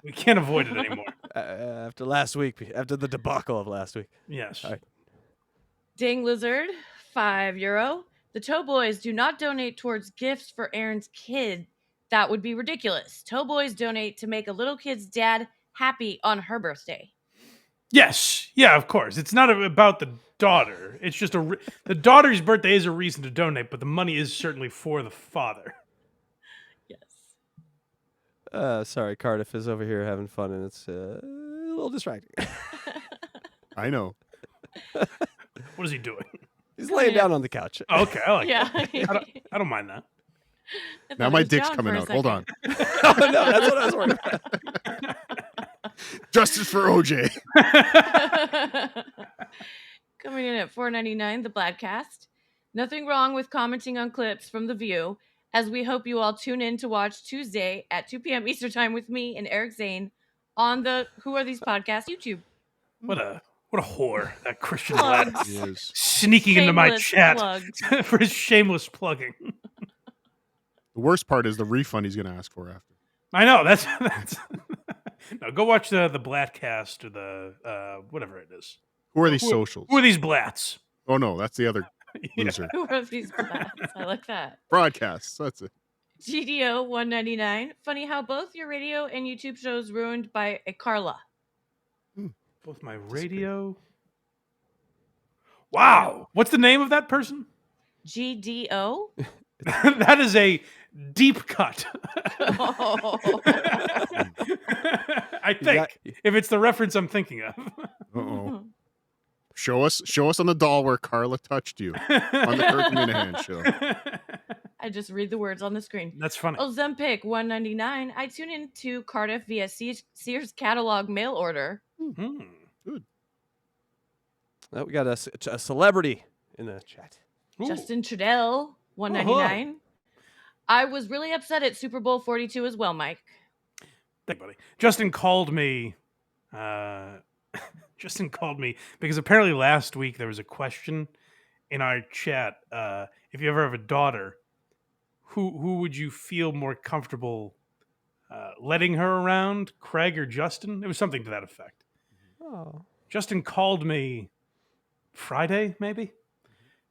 We can't avoid it anymore. After last week, after the debacle of last week. Yes. All right. Ding Lizard, €5. The Toe Boys do not donate towards gifts for Aaron's kid. That would be ridiculous. Toe Boys donate to make a little kid's dad happy on her birthday. Yes. Yeah, of course. It's not about the daughter. It's just the daughter's birthday is a reason to donate, but the money is certainly for the father. Yes. Sorry, Cardiff is over here having fun, and it's a little distracting. I know. What is he doing? He's laying down on the couch. Oh, okay, I like Yeah. that. I don't mind that. I thought Now it my was dick's John coming for a out. Hold on. Oh, no, that's what I was worried about. Justice for OJ. Coming in at $4.99, the Bladcast. Nothing wrong with commenting on clips from The View, as we hope you all tune in to watch Tuesday at 2 p.m. Eastern Time with me and Eric Zane on the Who Are These Podcasts YouTube. What a whore, that Christian Plugs. lad. He is. Sneaking into my Shameless chat plugs. for his shameless plugging. The worst part is the refund he's going to ask for after. I know, that's no, go watch the Bladcast or the whatever it is. Who are these socials? Who are these blats? Oh, no, that's the other Yeah. loser. Who Are These Podcasts? I like that. Broadcasts. That's it. GDO $1.99. Funny how both your radio and YouTube shows ruined by a Carla. Both my radio. Wow. What's the name of that person? GDO? That is a deep cut. Oh. I think, if it's the reference I'm thinking of. Uh-oh. Show us on the doll where Carla touched you on the Kirk Minahan show. I just read the words on the screen. That's funny. Ozempic $1.99. I tune into Cardiff via Sears catalog mail order. Good. We got a celebrity in the chat. Ooh. Justin Trudell $1.99. I was really upset at Super Bowl 42 as well, Mike. Thank you, buddy. Justin called me. Justin called me because apparently last week there was a question in our chat. If you ever have a daughter, who would you feel more comfortable letting her around, Craig or Justin? It was something to that effect. Oh. Justin called me Friday, maybe,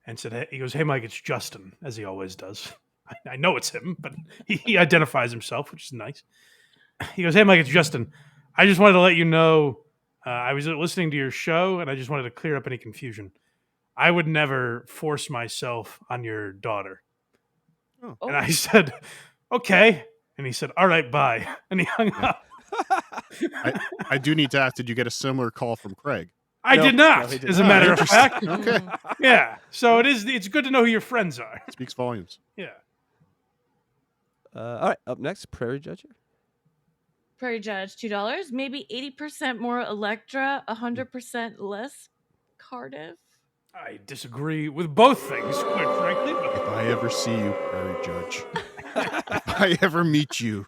and said, "Hey," he goes, "Hey, Mike, it's Justin," as he always does. I know it's him, but he identifies himself, which is nice. He goes, "Hey, Mike, it's Justin. I just wanted to let you know I was listening to your show, and I just wanted to clear up any confusion. I would never force myself on your daughter." Oh. And I said, "Okay." And he said, "All right, bye." And he hung up. I do need to ask, did you get a similar call from Craig? I did not, he did as a not. matter of fact. Okay. Yeah. So it's good to know who your friends are. Speaks volumes. Yeah. All right, up next, Prairie Judge. Prairie Judge $2. Maybe 80% more Electra, 100% less Cardiff. I disagree with both things, quite frankly. If But I ever see you, Prairie Judge, if I ever meet you,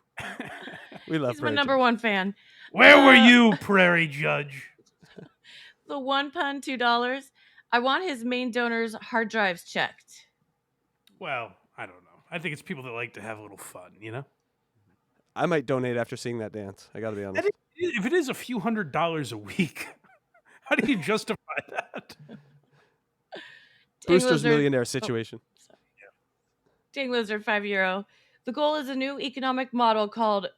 We love He's my Prairie number Judge. one fan. where were you, Prairie Judge? The one pun $2. I want his main donor's hard drives checked. Well, I don't know. I think it's people that like to have a little fun, you know? I might donate after seeing that dance. I got to be honest. If it is a few $100s a week, how do you justify that? Brewster's Lizard- millionaire situation. Dang Lizard €5. The goal is a new economic model called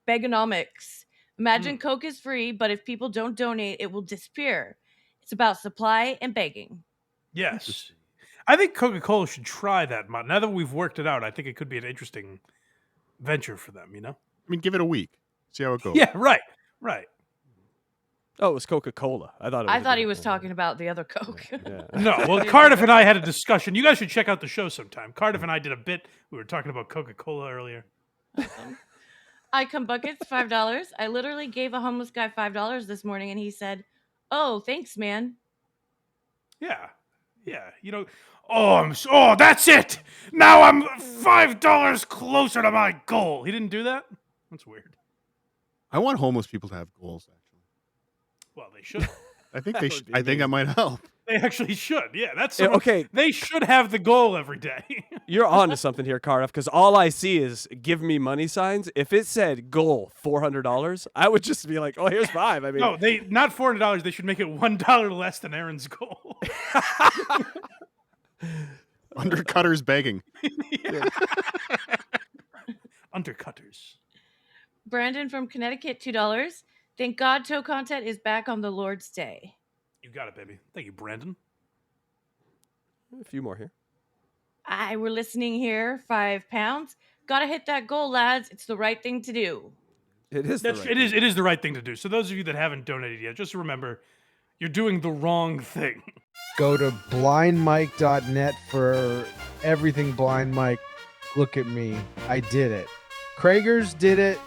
Begonomics. Imagine Coke is free, but if people don't donate, it will disappear. It's about supply and begging. Yes. I think Coca-Cola should try that. Now that we've worked it out, I think it could be an interesting venture for them, you know? I mean, give it a week. See how it goes. Yeah, right. Right. Oh, it was Coca-Cola. I thought it was. I a thought he different was thing. talking about the other Coke. Yeah. No, well, Cardiff and I had a discussion. You guys should check out the show sometime. Cardiff and I did a bit. We were talking about Coca-Cola earlier. I Come Buckets $5. I literally gave a homeless guy $5 this morning, and he said, "Oh, thanks, man." Yeah. Yeah. You know, oh, that's it. Now I'm $5 closer to my goal. He didn't do that? That's weird. I want homeless people to have goals, actually. Well, they should. I think That they would should. be I think that might help. They actually should. Yeah, that's Yeah, okay. They should have the goal every day. You're on to something here, Cardiff, because all I see is give me money signs. If it said goal $400, I would just be like, oh, here's $5. I mean, No, they not $400. They should make it $1 less than Aaron's goal. Undercutters begging. Undercutters. Brandon from Connecticut $2. Thank God toe content is back on the Lord's Day. You got it, baby. Thank you, Brandon. a few more here. We're listening here. £5. Gotta hit that goal, lads. It's the right thing to do. It is. The That's, right it is the right thing to do. So those of you that haven't donated yet, just remember, you're doing the wrong thing. Go to blindmike.net for everything Blind Mike. Look at me. I did it. Kragers did it.